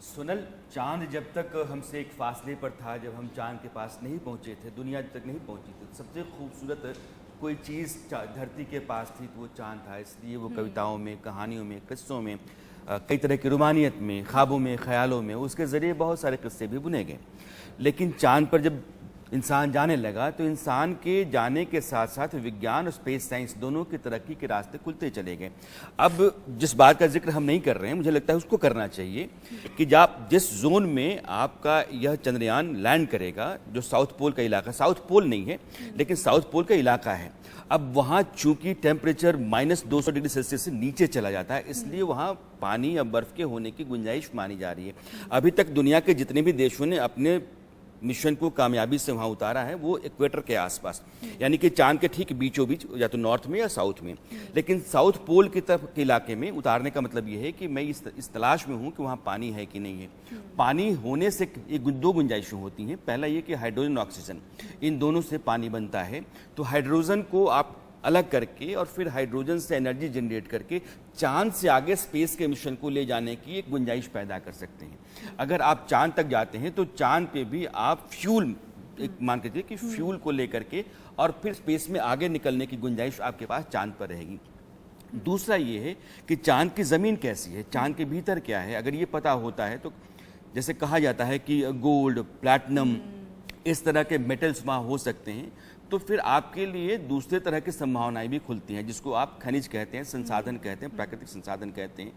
Speaker 2: सोनल, चांद जब तक हमसे एक फासले पर था, जब हम चांद के पास नहीं पहुँचे थे, दुनिया जब तक नहीं पहुँची थी, सबसे खूबसूरत कोई चीज़ धरती के पास थी तो वो चांद था। इसलिए वो कविताओं में, कहानियों में, किस्सों में, कई तरह की रुमानियत में, ख्वाबों में, ख्यालों में उसके ज़रिए बहुत सारे किस्से भी बुने गए। लेकिन चांद पर जब इंसान जाने लगा तो इंसान के जाने के साथ साथ विज्ञान और स्पेस साइंस दोनों की तरक्की के रास्ते खुलते चले गए। अब जिस बात का जिक्र हम नहीं कर रहे हैं, मुझे लगता है उसको करना चाहिए कि जिस जोन में आपका यह चंद्रयान लैंड करेगा, जो साउथ पोल का इलाका, साउथ पोल नहीं है लेकिन साउथ पोल का इलाका है, अब वहाँ चूंकि टेम्परेचर -200 डिग्री सेल्सियस से नीचे चला जाता है, इसलिए वहाँ पानी या बर्फ़ के होने की गुंजाइश मानी जा रही है। अभी तक दुनिया के जितने भी देशों ने अपने मिशन को कामयाबी से वहाँ उतारा है वो इक्वेटर के आसपास, यानी कि चांद के ठीक बीचों बीच, या तो नॉर्थ में या साउथ में। लेकिन साउथ पोल की तरफ के इलाके में उतारने का मतलब ये है कि मैं इस तलाश में हूँ कि वहाँ पानी है कि नहीं है। पानी होने से दो गुंजाइशें होती हैं। पहला ये कि हाइड्रोजन ऑक्सीजन, इन दोनों से पानी बनता है, तो हाइड्रोजन को आप अलग करके और फिर हाइड्रोजन से एनर्जी जनरेट करके चांद से आगे स्पेस के मिशन को ले जाने की एक गुंजाइश पैदा कर सकते हैं। अगर आप चांद तक जाते हैं तो चांद पे भी आप फ्यूल, एक मान के चलिए कि फ्यूल को लेकर के और फिर स्पेस में आगे निकलने की गुंजाइश आपके पास चांद पर रहेगी। दूसरा ये है कि चांद की ज़मीन कैसी है, चांद के भीतर क्या है। अगर ये पता होता है तो जैसे कहा जाता है कि गोल्ड, प्लैटिनम, इस तरह के मेटल्स वहाँ हो सकते हैं, तो फिर आपके लिए दूसरे तरह की संभावनाएं भी खुलती हैं, जिसको आप खनिज कहते हैं, संसाधन कहते हैं, प्राकृतिक संसाधन कहते हैं।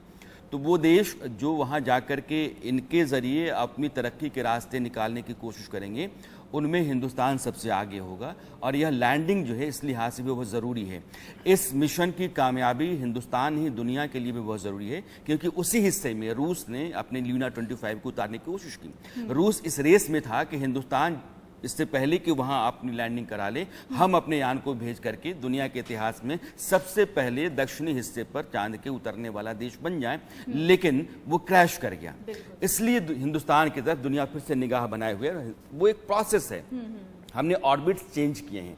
Speaker 2: तो वो देश जो वहाँ जा कर के इनके ज़रिए अपनी तरक्की के रास्ते निकालने की कोशिश करेंगे, उनमें हिंदुस्तान सबसे आगे होगा और यह लैंडिंग जो है इस लिहाज से भी बहुत ज़रूरी है। इस मिशन की कामयाबी हिंदुस्तान ही दुनिया के लिए भी बहुत ज़रूरी है, क्योंकि उसी हिस्से में रूस ने अपने ल्यूना 25 को उतारने की कोशिश की। रूस इस रेस में था कि हिंदुस्तान इससे पहले कि वहाँ अपनी लैंडिंग करा ले, हम अपने यान को भेज करके दुनिया के इतिहास में सबसे पहले दक्षिणी हिस्से पर चांद के उतरने वाला देश बन जाए, लेकिन वो क्रैश कर गया। इसलिए हिंदुस्तान की तरफ दुनिया फिर से निगाह बनाए हुए, वो एक प्रोसेस है। हमने ऑर्बिट्स चेंज किए हैं,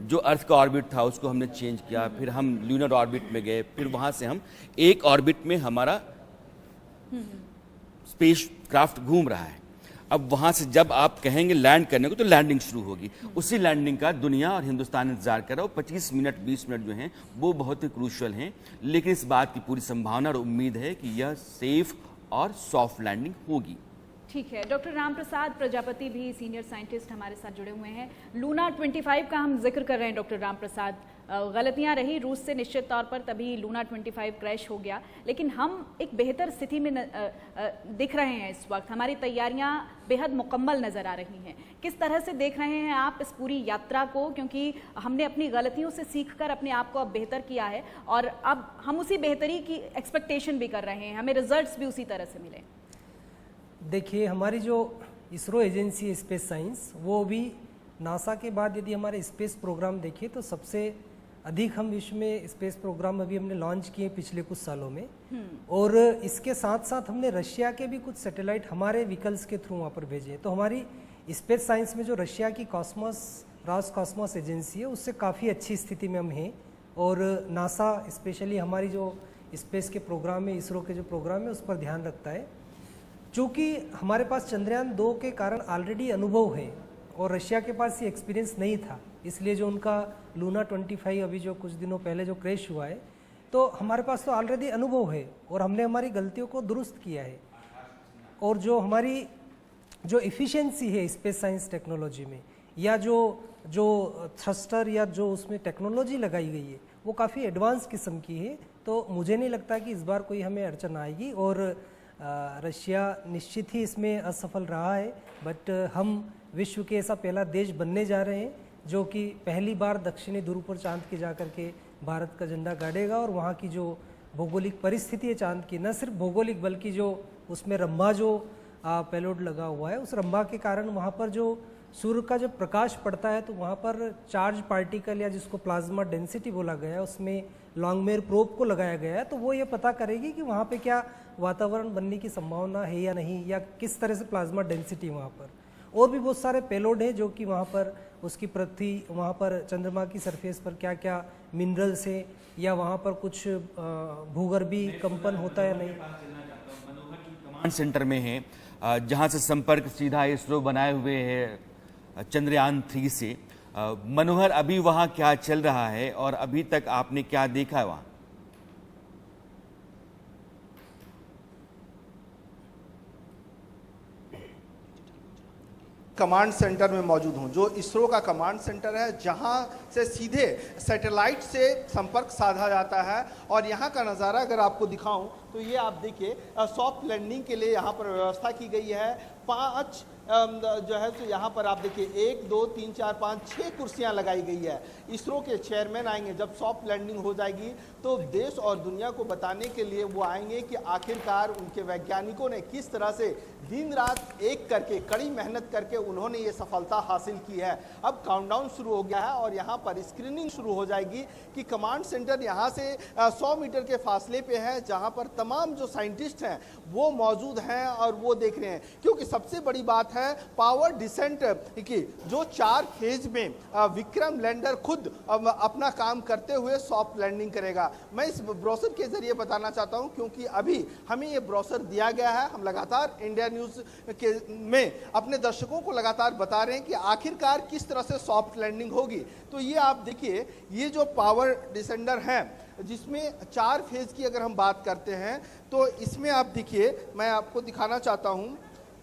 Speaker 2: जो अर्थ का ऑर्बिट था उसको हमने चेंज किया, फिर हम लूनर ऑर्बिट में गए, फिर वहाँ से हम एक ऑर्बिट में हमारा स्पेस क्राफ्ट घूम रहा है। अब वहां से जब आप कहेंगे लैंड करने को तो लैंडिंग शुरू होगी। उसी लैंडिंग का दुनिया और हिंदुस्तान इंतजार कर रहा है। 25 मिनट 20 मिनट जो हैं वो बहुत ही क्रूशियल हैं, लेकिन इस बात की पूरी संभावना और उम्मीद है कि यह सेफ और सॉफ्ट लैंडिंग होगी।
Speaker 1: ठीक है, डॉक्टर राम प्रसाद प्रजापति भी सीनियर साइंटिस्ट हमारे साथ जुड़े हुए हैं। लूना 25 का हम जिक्र कर रहे हैं डॉक्टर राम प्रसाद। गलतियां रही रूस से निश्चित तौर पर, तभी लूना 25 क्रैश हो गया, लेकिन हम एक बेहतर स्थिति में दिख रहे हैं इस वक्त। हमारी तैयारियां बेहद मुकम्मल नज़र आ रही हैं। किस तरह से देख रहे हैं आप इस पूरी यात्रा को, क्योंकि हमने अपनी गलतियों से सीखकर अपने आप को अब बेहतर किया है और अब हम उसी बेहतरी की एक्सपेक्टेशन भी कर रहे हैं, हमें रिजल्ट्स भी उसी तरह से मिले।
Speaker 3: देखिए, हमारी जो इसरो एजेंसी है स्पेस साइंस, वो भी नासा के बाद यदि हमारे स्पेस प्रोग्राम देखें तो सबसे अधिक हम विश्व में स्पेस प्रोग्राम अभी हमने लॉन्च किए पिछले कुछ सालों में। और इसके साथ साथ हमने रशिया के भी कुछ सैटेलाइट हमारे व्हीकल्स के थ्रू वहाँ पर भेजे। तो हमारी स्पेस साइंस में जो रशिया की रॉसकॉस्मोस एजेंसी है उससे काफ़ी अच्छी स्थिति में हम हैं। और नासा स्पेशली हमारी जो स्पेस के प्रोग्राम है, इसरो के जो प्रोग्राम है, उस पर ध्यान रखता है। चूँकि हमारे पास चंद्रयान 2 के कारण ऑलरेडी अनुभव है और रशिया के पास ये एक्सपीरियंस नहीं था, इसलिए जो उनका लूना 25 अभी जो कुछ दिनों पहले जो क्रैश हुआ है, तो हमारे पास तो ऑलरेडी अनुभव है और हमने हमारी गलतियों को दुरुस्त किया है। और जो हमारी जो इफ़िशियंसी है स्पेस साइंस टेक्नोलॉजी में, या जो थ्रस्टर या जो उसमें टेक्नोलॉजी लगाई गई है वो काफ़ी एडवांस किस्म की है। तो मुझे नहीं लगता कि इस बार कोई हमें अड़चन आएगी। और रशिया निश्चित ही इसमें असफल रहा है, बट हम विश्व के ऐसा पहला देश बनने जा रहे हैं जो कि पहली बार दक्षिणी ध्रुव पर चांद के जा कर के भारत का झंडा गाड़ेगा। और वहाँ की जो भौगोलिक परिस्थिति है चांद की, न सिर्फ भौगोलिक बल्कि जो उसमें रंभा जो पेलोड लगा हुआ है, उस रंभा के कारण वहाँ पर जो सूर्य का जब प्रकाश पड़ता है तो वहाँ पर चार्ज पार्टिकल या जिसको प्लाज्मा डेंसिटी बोला गया है, उसमें लॉन्गमेयर प्रोब को लगाया गया है। तो वो ये पता करेगी कि वहाँ पे क्या वातावरण बनने की संभावना है या नहीं, या किस तरह से प्लाज्मा डेंसिटी वहाँ पर। और भी बहुत सारे पेलोड हैं जो कि वहाँ पर उसकी पृथ्वी, वहाँ पर चंद्रमा की सरफेस पर क्या क्या मिनरल्स हैं, या वहाँ पर कुछ भूगर्भी कंपन होता है या नहीं।
Speaker 2: कमांड सेंटर में है, जहाँ से संपर्क सीधा इसरो बनाए हुए है चंद्रयान 3 से। मनोहर, अभी वहाँ क्या चल रहा है और अभी तक आपने क्या देखा है वहाँ?
Speaker 7: कमांड सेंटर में मौजूद हूं, जो इसरो का कमांड सेंटर है, जहां से सीधे सैटेलाइट से संपर्क साधा जाता है। और यहां का नज़ारा अगर आपको दिखाऊं तो ये आप देखिए, सॉफ्ट लैंडिंग के लिए यहां पर व्यवस्था की गई है। 5 जो है तो यहाँ पर आप देखिए 1 2 3 4 5 6 कुर्सियाँ लगाई गई है। इसरो के चेयरमैन आएंगे, जब सॉफ्ट लैंडिंग हो जाएगी तो देश और दुनिया को बताने के लिए वो आएंगे कि आखिरकार उनके वैज्ञानिकों ने किस तरह से दिन रात एक करके कड़ी मेहनत करके उन्होंने ये सफलता हासिल की है। अब काउंटडाउन शुरू हो गया है और यहाँ पर स्क्रीनिंग शुरू हो जाएगी कि कमांड सेंटर यहाँ से 100 मीटर के फासले पे है, जहाँ पर तमाम जो साइंटिस्ट हैं वो मौजूद हैं और वो देख रहे हैं। क्योंकि सबसे बड़ी बात है पावर डिसेंट की, जो 4 फेज में विक्रम लैंडर खुद अपना काम करते हुए सॉफ्ट लैंडिंग करेगा। मैं इस ब्रोशर के जरिए बताना चाहता हूं, क्योंकि अभी हमें ये ब्रोशर दिया गया है, हम लगातार इंडिया न्यूज के में अपने दर्शकों को लगातार बता रहे हैं कि आखिरकार किस तरह से सॉफ्ट लैंडिंग होगी। तो ये आप देखिए, ये जो पावर डिसेंडर है जिसमें 4 फेज की अगर हम बात करते हैं, तो इसमें आप देखिए, मैं आपको दिखाना चाहता हूं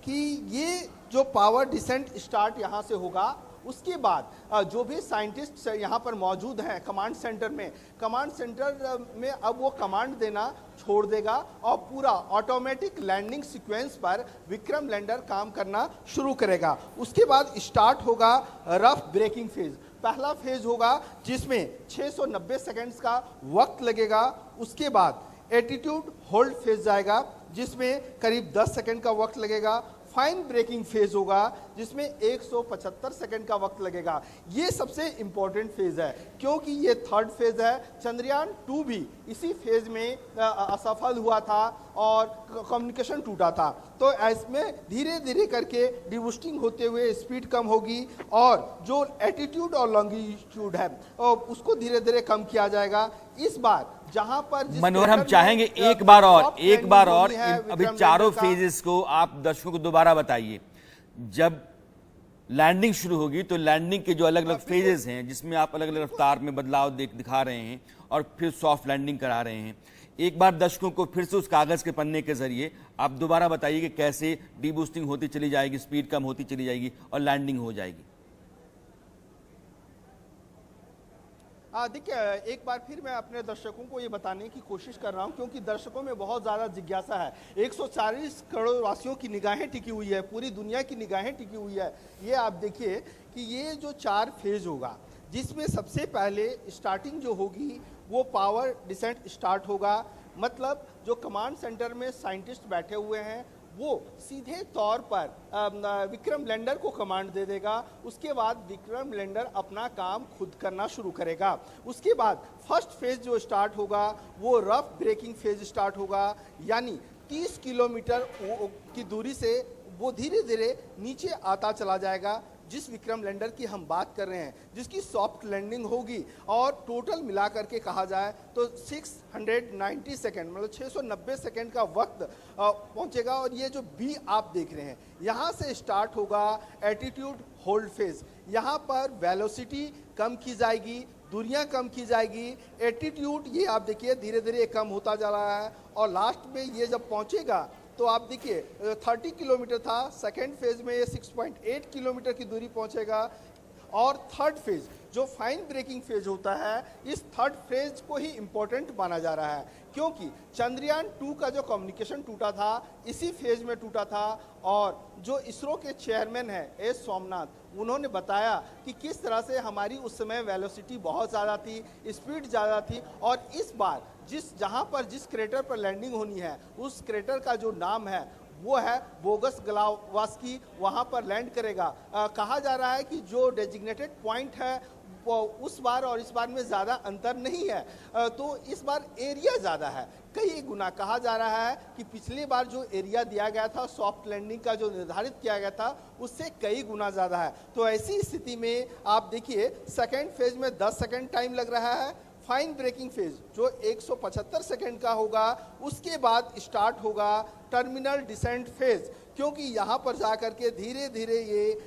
Speaker 7: कि ये जो पावर डिसेंट स्टार्ट यहाँ से होगा, उसके बाद जो भी साइंटिस्ट यहाँ पर मौजूद हैं कमांड सेंटर में, कमांड सेंटर में अब वो कमांड देना छोड़ देगा और पूरा ऑटोमेटिक लैंडिंग सीक्वेंस पर विक्रम लैंडर काम करना शुरू करेगा। उसके बाद स्टार्ट होगा रफ ब्रेकिंग फेज। पहला फेज होगा जिसमें 690 सेकेंड्स का वक्त लगेगा। उसके बाद एटीट्यूड होल्ड फेज जाएगा जिसमें करीब 10 सेकेंड का वक्त लगेगा। फाइन ब्रेकिंग फेज होगा जिसमें 175 सेकंड का वक्त लगेगा। ये सबसे इंपॉर्टेंट फेज है क्योंकि ये थर्ड फेज है। चंद्रयान 2 भी इसी फेज में असफल हुआ था और कम्युनिकेशन टूटा था। तो इसमें धीरे धीरे करके डिबूस्टिंग होते हुए स्पीड कम होगी और जो एटीट्यूड और लॉन्गिट्यूड है उसको धीरे धीरे कम किया जाएगा। इस बार जहां पर
Speaker 2: मनोहर हम चाहेंगे एक बार और अभी चारों फेजेस को आप दर्शकों को दोबारा बताइए। जब लैंडिंग शुरू होगी तो लैंडिंग के जो अलग अलग फेजेस हैं जिसमें आप अलग अलग रफ्तार में बदलाव दिखा रहे हैं और फिर सॉफ्ट लैंडिंग करा रहे हैं, एक बार दर्शकों को फिर से उस कागज के पन्ने के जरिए आप दोबारा बताइए कि कैसे डीबूस्टिंग होती चली जाएगी, स्पीड कम होती चली जाएगी और लैंडिंग हो जाएगी।
Speaker 7: देखिए, एक बार फिर मैं अपने दर्शकों को ये बताने की कोशिश कर रहा हूँ क्योंकि दर्शकों में बहुत ज़्यादा जिज्ञासा है। 140 करोड़ वासियों की निगाहें टिकी हुई है, पूरी दुनिया की निगाहें टिकी हुई है। ये आप देखिए कि ये जो 4 फेज होगा जिसमें सबसे पहले स्टार्टिंग जो होगी वो पावर डिसेंट स्टार्ट होगा। मतलब जो कमांड सेंटर में साइंटिस्ट बैठे हुए हैं वो सीधे तौर पर विक्रम लैंडर को कमांड दे देगा। उसके बाद विक्रम लैंडर अपना काम खुद करना शुरू करेगा। उसके बाद फर्स्ट फेज जो स्टार्ट होगा वो रफ ब्रेकिंग फेज स्टार्ट होगा, यानी 30 किलोमीटर की दूरी से वो धीरे धीरे नीचे आता चला जाएगा। जिस विक्रम लैंडर की हम बात कर रहे हैं जिसकी सॉफ्ट लैंडिंग होगी और टोटल मिलाकर के कहा जाए तो 690 सेकेंड मतलब 690 सेकेंड का वक्त पहुंचेगा। और ये जो बी आप देख रहे हैं यहाँ से स्टार्ट होगा एटीट्यूड होल्ड फेज। यहाँ पर वेलोसिटी कम की जाएगी, दूरियां कम की जाएगी, एटीट्यूड ये आप देखिए धीरे धीरे कम होता जा रहा है और लास्ट में ये जब पहुंचेगा तो आप देखिए 30 किलोमीटर था, सेकेंड फेज में ये 6.8 किलोमीटर की दूरी पहुंचेगा। और थर्ड फेज जो फाइन ब्रेकिंग फेज होता है, इस थर्ड फेज को ही इंपॉर्टेंट माना जा रहा है क्योंकि चंद्रयान 2 का जो कम्युनिकेशन टूटा था इसी फेज में टूटा था। और जो इसरो के चेयरमैन हैं एस सोमनाथ, उन्होंने बताया कि किस तरह से हमारी उस समय वेलोसिटी बहुत ज़्यादा थी, स्पीड ज़्यादा थी और इस बार जहाँ पर जिस क्रेटर पर लैंडिंग होनी है उस क्रेटर का जो नाम है वो है बोगस ग्लावास्की, वहाँ पर लैंड करेगा। कहा जा रहा है कि जो डेजिग्नेटेड पॉइंट है वो उस बार और इस बार में ज़्यादा अंतर नहीं है, तो इस बार एरिया ज़्यादा है, कई गुना। कहा जा रहा है कि पिछली बार जो एरिया दिया गया था सॉफ्ट लैंडिंग का जो निर्धारित किया गया था उससे कई गुना ज़्यादा है। तो ऐसी स्थिति में आप देखिए सेकेंड फेज में 10 सेकेंड टाइम लग रहा है। फाइन ब्रेकिंग फेज जो 175 सेकेंड का होगा उसके बाद स्टार्ट होगा टर्मिनल डिसेंट फेज, क्योंकि यहाँ पर जाकर के धीरे धीरे ये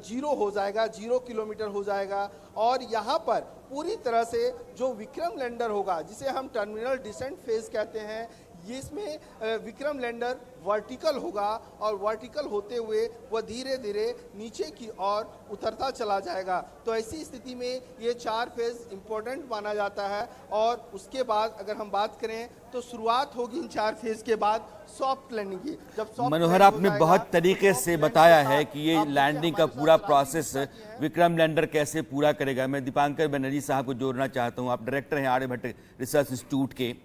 Speaker 7: 0 हो जाएगा, 0 किलोमीटर हो जाएगा। और यहाँ पर पूरी तरह से जो विक्रम लैंडर होगा जिसे हम टर्मिनल डिसेंट फेज कहते हैं, इसमें विक्रम लैंडर वर्टिकल होगा और वर्टिकल होते हुए वह धीरे धीरे नीचे की ओर उतरता चला जाएगा। तो ऐसी स्थिति में ये 4 फेज इंपॉर्टेंट माना जाता है। और उसके बाद अगर हम बात करें तो शुरुआत होगी इन 4 फेज के बाद सॉफ्ट लैंडिंग की। जब
Speaker 2: मनोहर आपने बहुत तरीके से बताया है कि ये लैंडिंग का पूरा प्रोसेस विक्रम लैंडर कैसे पूरा करेगा। मैं दीपांकर बनर्जी साहब को जोड़ना चाहता हूँ, आप डायरेक्टर हैं आर्यभट्ट रिसर्च इंस्टीट्यूट के।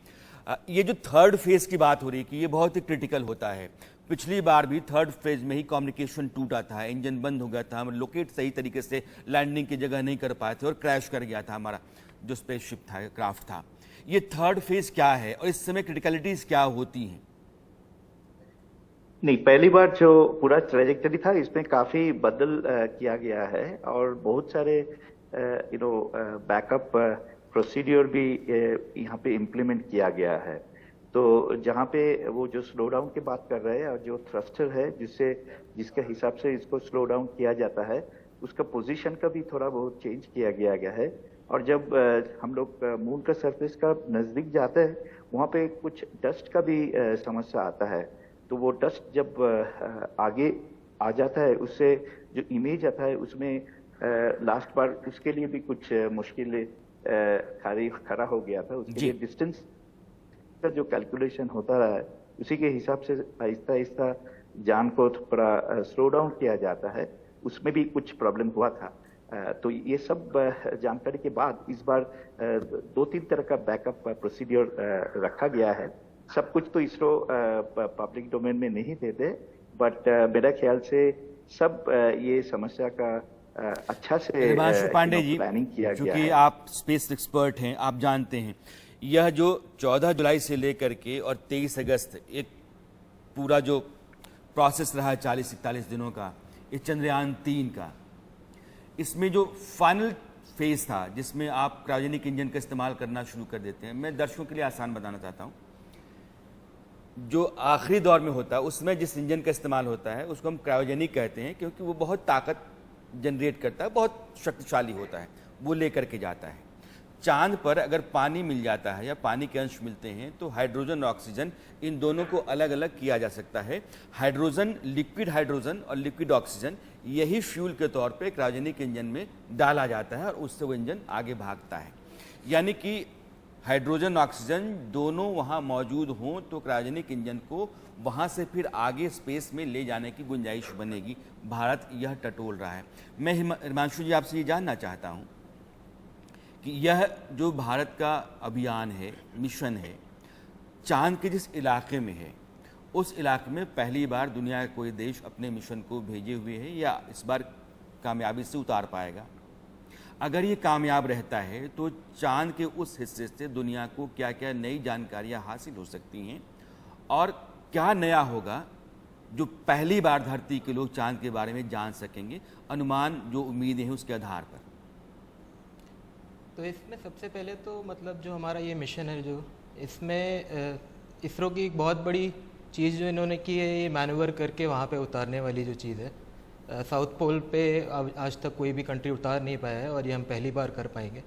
Speaker 2: ये जो थर्ड फेज की बात हो रही है कि ये बहुत ही क्रिटिकल होता है। पिछली बार भी थर्ड फेज में ही कम्युनिकेशन टूटा था, इंजन बंद हो गया था, हम लोकेट सही तरीके से लैंडिंग की जगह नहीं कर पाए थे और क्रैश कर गया था हमारा जो स्पेसशिप था, क्राफ्ट था। ये थर्ड फेज क्या है और इस समय क्रिटिकलिटीज क्या होती हैं?
Speaker 8: नहीं, पहली बार जो पूरा ट्रेजेक्टरी था इसमें काफी बदल किया गया है और बहुत सारे बैकअप प्रोसीड्योर भी यहाँ पे इम्प्लीमेंट किया गया है। तो जहाँ पे वो जो स्लो डाउन की बात कर रहे हैं और जो थ्रस्टर है जिसके हिसाब से इसको स्लो डाउन किया जाता है उसका पोजीशन का भी थोड़ा बहुत चेंज किया गया है। और जब हम लोग मून का सरफेस का नजदीक जाते हैं वहाँ पे कुछ डस्ट का भी समस्या आता है। तो वो डस्ट जब आगे आ जाता है उससे जो इमेज आता है उसमें लास्ट बार उसके लिए भी कुछ मुश्किलें खड़ा हो गया था। उसके लिए डिस्टेंस का जो कैलकुलेशन होता रहा है उसी के हिसाब से आहिस्ता आहिस्ता जान को थोड़ा स्लो डाउन किया जाता है, उसमें भी कुछ प्रॉब्लम हुआ था। तो ये सब जानकारी के बाद इस बार 2-3 तरह का बैकअप प्रोसीड्योर रखा गया है। सब कुछ तो इसरो पब्लिक डोमेन में नहीं देते, बट मेरा ख्याल से सब ये समस्या का अच्छा से
Speaker 2: हिमांशु पांडे जी,
Speaker 8: प्लानिंग किया गया
Speaker 2: क्योंकि
Speaker 8: है।
Speaker 2: आप स्पेस एक्सपर्ट हैं, आप जानते हैं यह जो 14 जुलाई से लेकर के और 23 अगस्त एक पूरा जो प्रोसेस रहा है 40-41 दिनों का, ये चंद्रयान 3 का, इसमें जो फाइनल फेज था जिसमें आप क्रायोजेनिक इंजन का इस्तेमाल करना शुरू कर देते हैं, मैं दर्शकों के लिए आसान बताना चाहता हूं। जो आखिरी दौर में होता है उसमें जिस इंजन का इस्तेमाल होता है उसको हम क्रायोजेनिक कहते हैं, क्योंकि वो बहुत ताकत जनरेट करता है, बहुत शक्तिशाली होता है, वो लेकर के जाता है। चांद पर अगर पानी मिल जाता है या पानी के अंश मिलते हैं तो हाइड्रोजन और ऑक्सीजन, इन दोनों को अलग अलग किया जा सकता है। हाइड्रोजन, लिक्विड हाइड्रोजन और लिक्विड ऑक्सीजन, यही फ्यूल के तौर पे क्रायोजेनिक इंजन में डाला जाता है और उससे वो इंजन आगे भागता है। यानी कि हाइड्रोजन ऑक्सीजन दोनों वहाँ मौजूद हों तो क्रायोजेनिक इंजन को वहाँ से फिर आगे स्पेस में ले जाने की गुंजाइश बनेगी। भारत यह टटोल रहा है। मैं हिमांशु जी आपसे ये जानना चाहता हूँ कि यह जो भारत का अभियान है, मिशन है, चांद के जिस इलाके में है उस इलाके में पहली बार दुनिया का कोई देश अपने मिशन को भेजे हुए है या इस बार कामयाबी से उतार पाएगा? अगर ये कामयाब रहता है तो चांद के उस हिस्से से दुनिया को क्या क्या नई जानकारियां हासिल हो सकती हैं और क्या नया होगा जो पहली बार धरती के लोग चांद के बारे में जान सकेंगे? अनुमान जो उम्मीदें हैं उसके आधार पर।
Speaker 9: तो इसमें सबसे पहले तो मतलब जो हमारा ये मिशन है, जो इसमें इसरो की एक बहुत बड़ी चीज़ जो इन्होंने की है, ये मैन्यूवर करके वहाँ पे उतारने वाली जो चीज़ है। साउथ पोल पे आज तक कोई भी कंट्री उतार नहीं पाया है और ये हम पहली बार कर पाएंगे।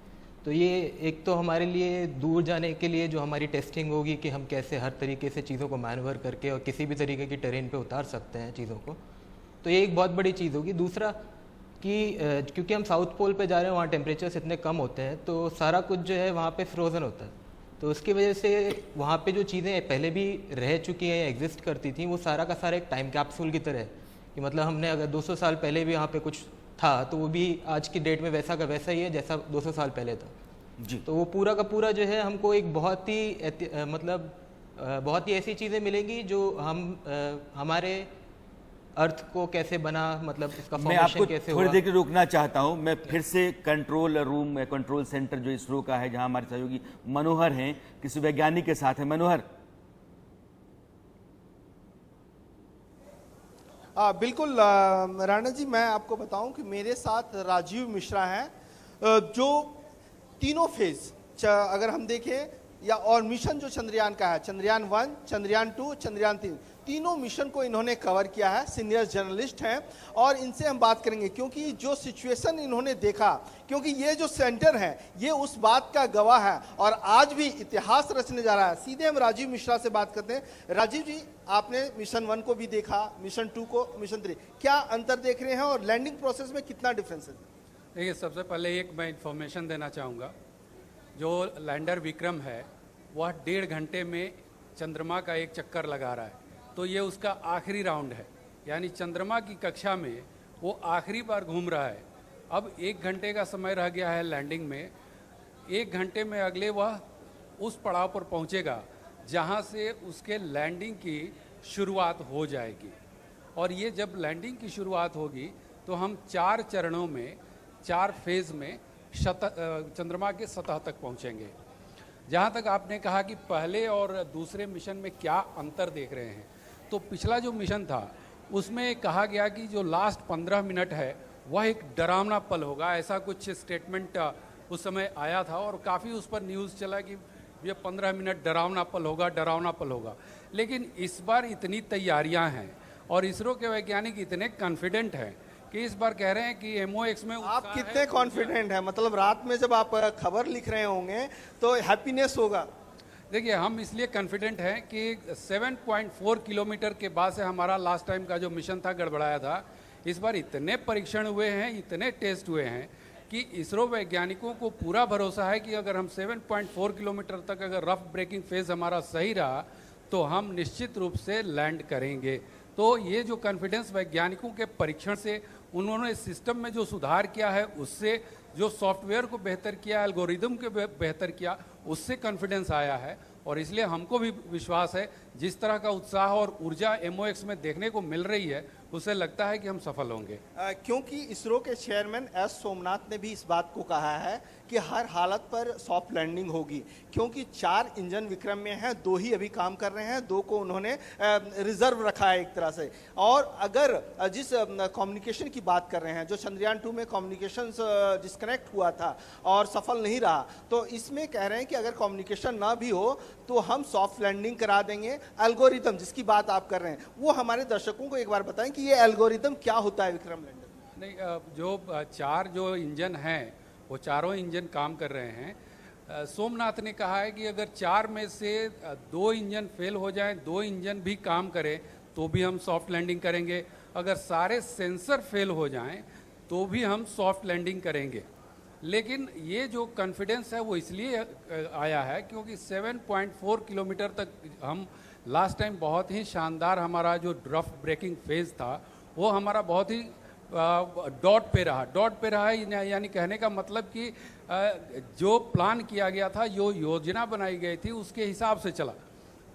Speaker 9: तो ये एक तो हमारे लिए दूर जाने के लिए जो हमारी टेस्टिंग होगी कि हम कैसे हर तरीके से चीज़ों को मैन्यूवर करके और किसी भी तरीके की टेरेन पे उतार सकते हैं चीज़ों को, तो ये एक बहुत बड़ी चीज़ होगी। दूसरा कि क्योंकि हम साउथ पोल पे जा रहे हैं, वहाँ टेम्परेचर्स इतने कम होते हैं तो सारा कुछ जो है वहाँ पे फ्रोज़न होता है, तो उसकी वजह से वहाँ पे जो चीज़ें पहले भी रह चुकी हैं या एग्जिस्ट करती थी, वो सारा का सारा एक टाइम कैप्सूल की तरह है कि मतलब हमने अगर 200 साल पहले भी यहाँ पे कुछ था तो वो भी आज की डेट में वैसा का वैसा ही है जैसा 200 साल पहले था
Speaker 2: जी।
Speaker 9: तो वो पूरा का पूरा जो है हमको एक बहुत ही ऐसी चीज़ें मिलेंगी जो हम हमारे अर्थ को कैसे बना, मतलब इसका
Speaker 2: मैं
Speaker 9: फॉर्मेशन
Speaker 2: आपको
Speaker 9: कैसे
Speaker 2: थोड़ी
Speaker 9: हुआ।
Speaker 2: देर के रोकना चाहता हूं। मैं फिर से कंट्रोल रूम, कंट्रोल सेंटर जो इसरो का है, जहां हमारे सहयोगी मनोहर हैं, किसी वैज्ञानिक के साथ है। मनोहर।
Speaker 7: बिल्कुल राणा जी, मैं आपको बताऊं कि मेरे साथ राजीव मिश्रा हैं, जो तीनों फेज अगर हम देखें या और मिशन जो चंद्रयान का है, चंद्रयान 1, चंद्रयान 2, चंद्रयान 3, तीनों मिशन को इन्होंने कवर किया है। सीनियर जर्नलिस्ट हैं और इनसे हम बात करेंगे क्योंकि जो सिचुएशन इन्होंने देखा, क्योंकि ये जो सेंटर है ये उस बात का गवाह है और आज भी इतिहास रचने जा रहा है। सीधे हम राजीव मिश्रा से बात करते हैं। राजीव जी, आपने मिशन 1 को भी देखा, मिशन 2 को, मिशन 3, क्या अंतर देख रहे हैं और लैंडिंग प्रोसेस में कितना डिफरेंस है?
Speaker 10: देखिए, सबसे पहले एक मैं इन्फॉर्मेशन देना चाहूँगा। जो लैंडर विक्रम है वह 1.5 घंटे में चंद्रमा का एक चक्कर लगा रहा है, तो ये उसका आखिरी राउंड है, यानी चंद्रमा की कक्षा में वो आखिरी बार घूम रहा है। अब 1 घंटे का समय रह गया है लैंडिंग में। 1 घंटे में अगले वह उस पड़ाव पर पहुंचेगा जहां से उसके लैंडिंग की शुरुआत हो जाएगी। और ये जब लैंडिंग की शुरुआत होगी तो हम 4 चरणों में, 4 फेज़ में चंद्रमा के सतह तक पहुंचेंगे। जहाँ तक आपने कहा कि पहले और दूसरे मिशन में क्या अंतर देख रहे हैं, तो पिछला जो मिशन था उसमें कहा गया कि जो लास्ट 15 मिनट है वह एक डरावना पल होगा, ऐसा कुछ स्टेटमेंट उस समय आया था और काफ़ी उस पर न्यूज़ चला कि ये 15 मिनट डरावना पल होगा, डरावना पल होगा। लेकिन इस बार इतनी तैयारियां हैं और इसरो के वैज्ञानिक इतने कॉन्फिडेंट हैं कि इस बार कह रहे हैं कि MOX में
Speaker 7: आप कितने कॉन्फिडेंट हैं? मतलब रात में जब आप खबर लिख रहे होंगे तो हैप्पीनेस होगा।
Speaker 10: देखिए, हम इसलिए कॉन्फिडेंट हैं कि 7.4 किलोमीटर के बाद से हमारा लास्ट टाइम का जो मिशन था गड़बड़ाया था। इस बार इतने परीक्षण हुए हैं, इतने टेस्ट हुए हैं कि इसरो वैज्ञानिकों को पूरा भरोसा है कि अगर हम 7.4 किलोमीटर तक अगर रफ ब्रेकिंग फेज हमारा सही रहा तो हम निश्चित रूप से लैंड करेंगे। तो ये जो कॉन्फिडेंस वैज्ञानिकों के परीक्षण से, उन्होंने सिस्टम में जो सुधार किया है उससे, जो सॉफ्टवेयर को बेहतर किया, एल्गोरिदम को बेहतर किया, उससे कॉन्फिडेंस आया है। और इसलिए हमको भी विश्वास है, जिस तरह का उत्साह और ऊर्जा MOX में देखने को मिल रही है, उससे लगता है कि हम सफल होंगे।
Speaker 7: क्योंकि इसरो के चेयरमैन एस सोमनाथ ने भी इस बात को कहा है कि हर हालत पर सॉफ्ट लैंडिंग होगी, क्योंकि 4 इंजन विक्रम में हैं, 2 ही अभी काम कर रहे हैं, 2 को उन्होंने रिजर्व रखा है एक तरह से। और अगर जिस कम्युनिकेशन की बात कर रहे हैं, जो चंद्रयान 2 में कम्युनिकेशन डिस्कनेक्ट हुआ था और सफल नहीं रहा, तो इसमें कह रहे हैं कि अगर कम्युनिकेशन ना भी हो तो हम सॉफ्ट लैंडिंग करा देंगे। एल्गोरिथम जिसकी बात आप कर रहे हैं, वो हमारे दर्शकों को एक बार बताएं कि ये एल्गोरिथम क्या होता है विक्रम लैंडर।
Speaker 10: नहीं, जो 4 जो इंजन हैं, वो चारों इंजन काम कर रहे हैं। सोमनाथ ने कहा है कि अगर 4 में से 2 इंजन फेल हो जाएं, 2 इंजन भी काम करें, तो भी हम सॉफ्ट लैंडिंग करेंगे। अगर सारे सेंसर फेल हो जाएं, तो भी हम सॉफ्ट लैंडिंग करेंगे। लेकिन ये जो कॉन्फिडेंस है वो इसलिए आया है क्योंकि 7.4 किलोमीटर तक हम लास्ट टाइम बहुत ही शानदार, हमारा जो रफ ब्रेकिंग फेज था वो हमारा बहुत ही डॉट पे रहा यानी कहने का मतलब कि जो प्लान किया गया था, जो योजना बनाई गई थी, उसके हिसाब से चला।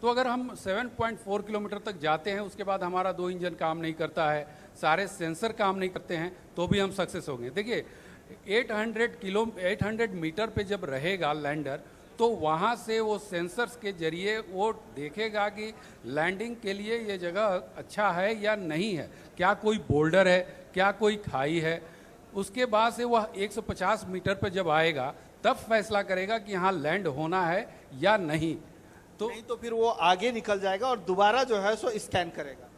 Speaker 10: तो अगर हम 7.4 किलोमीटर तक जाते हैं, उसके बाद हमारा 2 इंजन काम नहीं करता है, सारे सेंसर काम नहीं करते हैं, तो भी हम सक्सेस होंगे। देखिए 800 मीटर पे जब रहेगा लैंडर, तो वहाँ से वो सेंसर्स के जरिए वो देखेगा कि लैंडिंग के लिए ये जगह अच्छा है या नहीं है, क्या कोई बोल्डर है, क्या कोई खाई है। उसके बाद से वह 150 मीटर पर जब आएगा तब फैसला करेगा कि यहाँ लैंड होना है या नहीं।
Speaker 7: तो फिर वो आगे निकल जाएगा और दोबारा जो है सो स्कैन करेगा।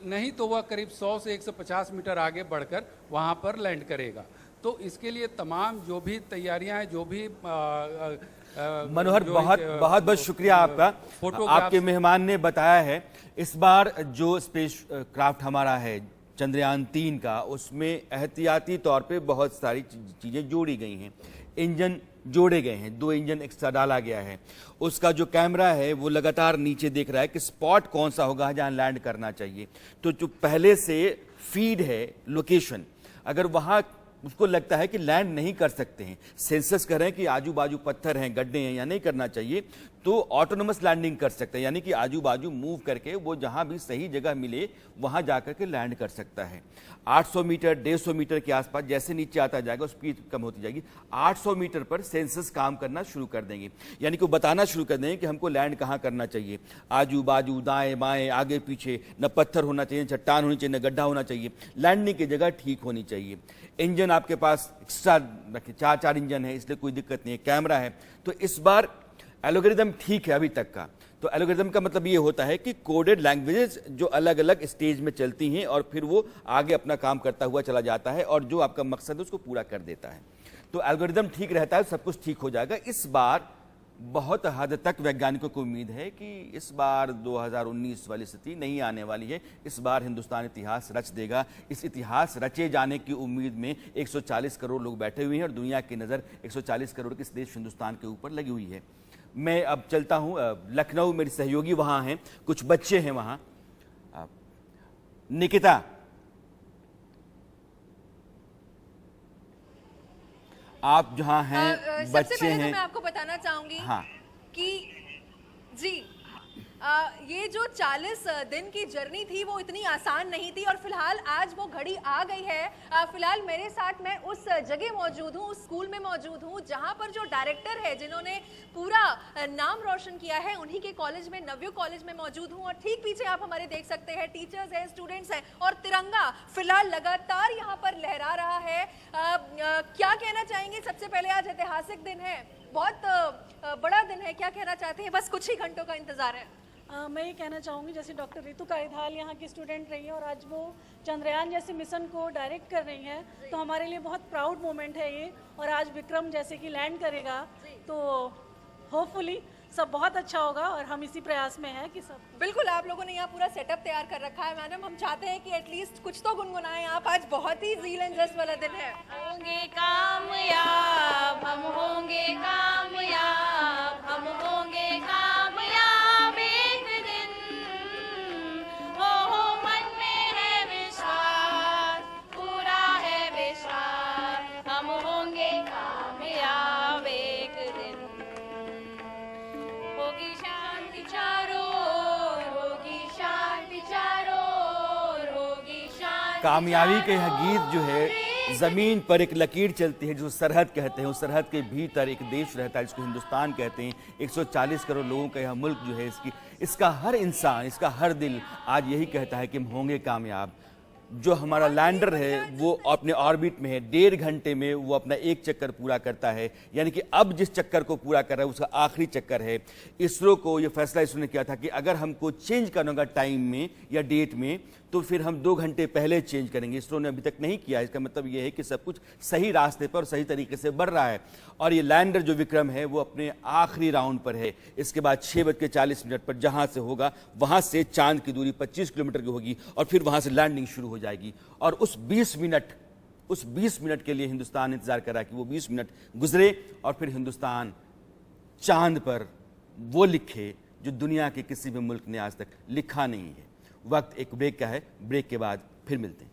Speaker 10: नहीं तो वह करीब 100 से 150 मीटर आगे बढ़कर वहाँ पर लैंड करेगा। तो इसके लिए तमाम जो भी तैयारियां हैं, जो भी
Speaker 2: मनोहर, बहुत शुक्रिया आपका। आपके मेहमान ने बताया है इस बार जो स्पेस क्राफ्ट हमारा है चंद्रयान 3 का, उसमें एहतियाती तौर पे बहुत सारी चीजें जोड़ी गई हैं। इंजन जोड़े गए हैं, 2 इंजन एक्स्ट्रा डाला गया है। उसका जो कैमरा है वो लगातार नीचे देख रहा है कि स्पॉट कौन सा होगा जहां लैंड करना चाहिए। तो जो पहले से फीड है लोकेशन, अगर वहां उसको लगता है कि लैंड नहीं कर सकते हैं, सेंसर्स कह रहे हैं कि आजू बाजू पत्थर हैं, गड्ढे हैं, या नहीं करना चाहिए, तो ऑटोनोमस लैंडिंग कर सकते हैं, यानी कि आजू बाजू मूव करके वो जहां भी सही जगह मिले वहां जाकर के लैंड कर सकता है। 800 मीटर 150 मीटर के आसपास जैसे नीचे आता जाएगा स्पीड कम होती जाएगी। 800 मीटर पर सेंसर्स काम करना शुरू कर देंगे, यानी कि वो बताना शुरू कर देंगे कि हमको लैंड कहाँ करना चाहिए, आजू बाजू, दाएं बाएं, आगे पीछे, न पत्थर होना चाहिए, न चट्टान होनी चाहिए, न गड्ढा होना चाहिए, लैंडिंग की जगह ठीक होनी चाहिए। इंजन आपके पास एक्स्ट्रा रखे, 4 इंजन है, इसलिए कोई दिक्कत नहीं है। कैमरा है, तो इस बार एल्गोरिदम ठीक है अभी तक का। तो एल्गोरिदम का मतलब ये होता है कि कोडेड लैंग्वेजेस जो अलग अलग स्टेज में चलती हैं और फिर वो आगे अपना काम करता हुआ चला जाता है और जो आपका मकसद है उसको पूरा कर देता है। तो एल्गोरिदम ठीक रहता है, सब कुछ ठीक हो जाएगा। इस बार बहुत हद तक वैज्ञानिकों को उम्मीद है कि इस बार 2019 वाली स्थिति नहीं आने वाली है। इस बार हिंदुस्तान इतिहास रच देगा। इस इतिहास रचे जाने की उम्मीद में 140 करोड़ लोग बैठे हुए हैं और दुनिया की नज़र 140 करोड़ के इस देश हिंदुस्तान के ऊपर लगी हुई है। मैं अब चलता हूँ लखनऊ, मेरी सहयोगी वहाँ हैं, कुछ बच्चे हैं वहाँ। निकिता, आप जहाँ हैं, बच्चे हैं।
Speaker 11: मैं आपको बताना चाहूंगी
Speaker 2: हाँ।
Speaker 11: कि जी ये जो 40 दिन की जर्नी थी वो इतनी आसान नहीं थी और फिलहाल आज वो घड़ी आ गई है। फिलहाल मेरे साथ मैं उस जगह मौजूद हूँ, उस स्कूल में मौजूद हूँ जहाँ पर जो डायरेक्टर है, जिन्होंने पूरा नाम रोशन किया है, उन्हीं के कॉलेज में, नवयुग कॉलेज में मौजूद हूँ। और ठीक पीछे आप हमारे देख सकते हैं टीचर्स हैं, स्टूडेंट्स हैं और तिरंगा फिलहाल लगातार यहाँ पर लहरा रहा है। क्या कहना चाहेंगे? सबसे पहले आज ऐतिहासिक दिन है, बहुत बड़ा दिन है, क्या कहना चाहते हैं? बस कुछ ही घंटों का इंतजार है।
Speaker 12: मैं ये कहना चाहूँगी, जैसे डॉक्टर रितु कायथाल यहाँ की स्टूडेंट रही है और आज वो चंद्रयान जैसे मिशन को डायरेक्ट कर रही हैं, तो हमारे लिए बहुत प्राउड मोमेंट है ये। और आज विक्रम जैसे कि लैंड करेगा तो होपफुली सब बहुत अच्छा होगा और हम इसी प्रयास में हैं कि सब।
Speaker 11: बिल्कुल, आप लोगों ने यहाँ पूरा सेटअप तैयार कर रखा है मैडम। हम चाहते हैं कि एटलीस्ट कुछ तो गुनगुनाएं आप। आज बहुत ही ज़ील एंड जस्ट वाला दिन है।
Speaker 13: होंगे कामयाब, हम होंगे कामयाब, हम होंगे कामयाब एक दिन। हो मन में है विश्वास, पूरा है विश्वास, हम होंगे कामयाब एक दिन। होगी शांति चारों ओर, होगी शांति चारों ओर, होगी शांति।
Speaker 2: कामयाबी का यह गीत जो है, जमीन पर एक लकीर चलती है जो सरहद कहते हैं, उस सरहद के भीतर एक देश रहता है जिसको हिंदुस्तान कहते हैं। 140 करोड़ लोगों का यह मुल्क जो है, इसका हर इंसान, इसका हर दिल आज यही कहता है कि हम होंगे कामयाब। जो हमारा लैंडर है वो अपने ऑर्बिट में है, 1.5 घंटे में वो अपना एक चक्कर पूरा करता है, यानी कि अब जिस चक्कर को पूरा कर रहा है उसका आखिरी चक्कर है। इसरो को ये फैसला इसरो ने किया था कि अगर हमको चेंज करना होगा टाइम में या डेट में तो फिर हम 2 घंटे पहले चेंज करेंगे। इसरो ने अभी तक नहीं किया। इसका मतलब ये है कि सब कुछ सही रास्ते पर और सही तरीके से बढ़ रहा है। और ये लैंडर जो विक्रम है वो अपने आखिरी राउंड पर है। इसके बाद 6:40 पर जहां से होगा वहां से चांद की दूरी 25 किलोमीटर की होगी और फिर वहां से लैंडिंग शुरू हो जाएगी। और उस 20 मिनट के लिए हिंदुस्तान इंतजार कर रहा है कि वो 20 मिनट गुजरे और फिर हिंदुस्तान चांद पर वो लिखे जो दुनिया के किसी भी मुल्क ने आज तक लिखा नहीं है। वक्त एक ब्रेक का है, ब्रेक के बाद फिर मिलते हैं।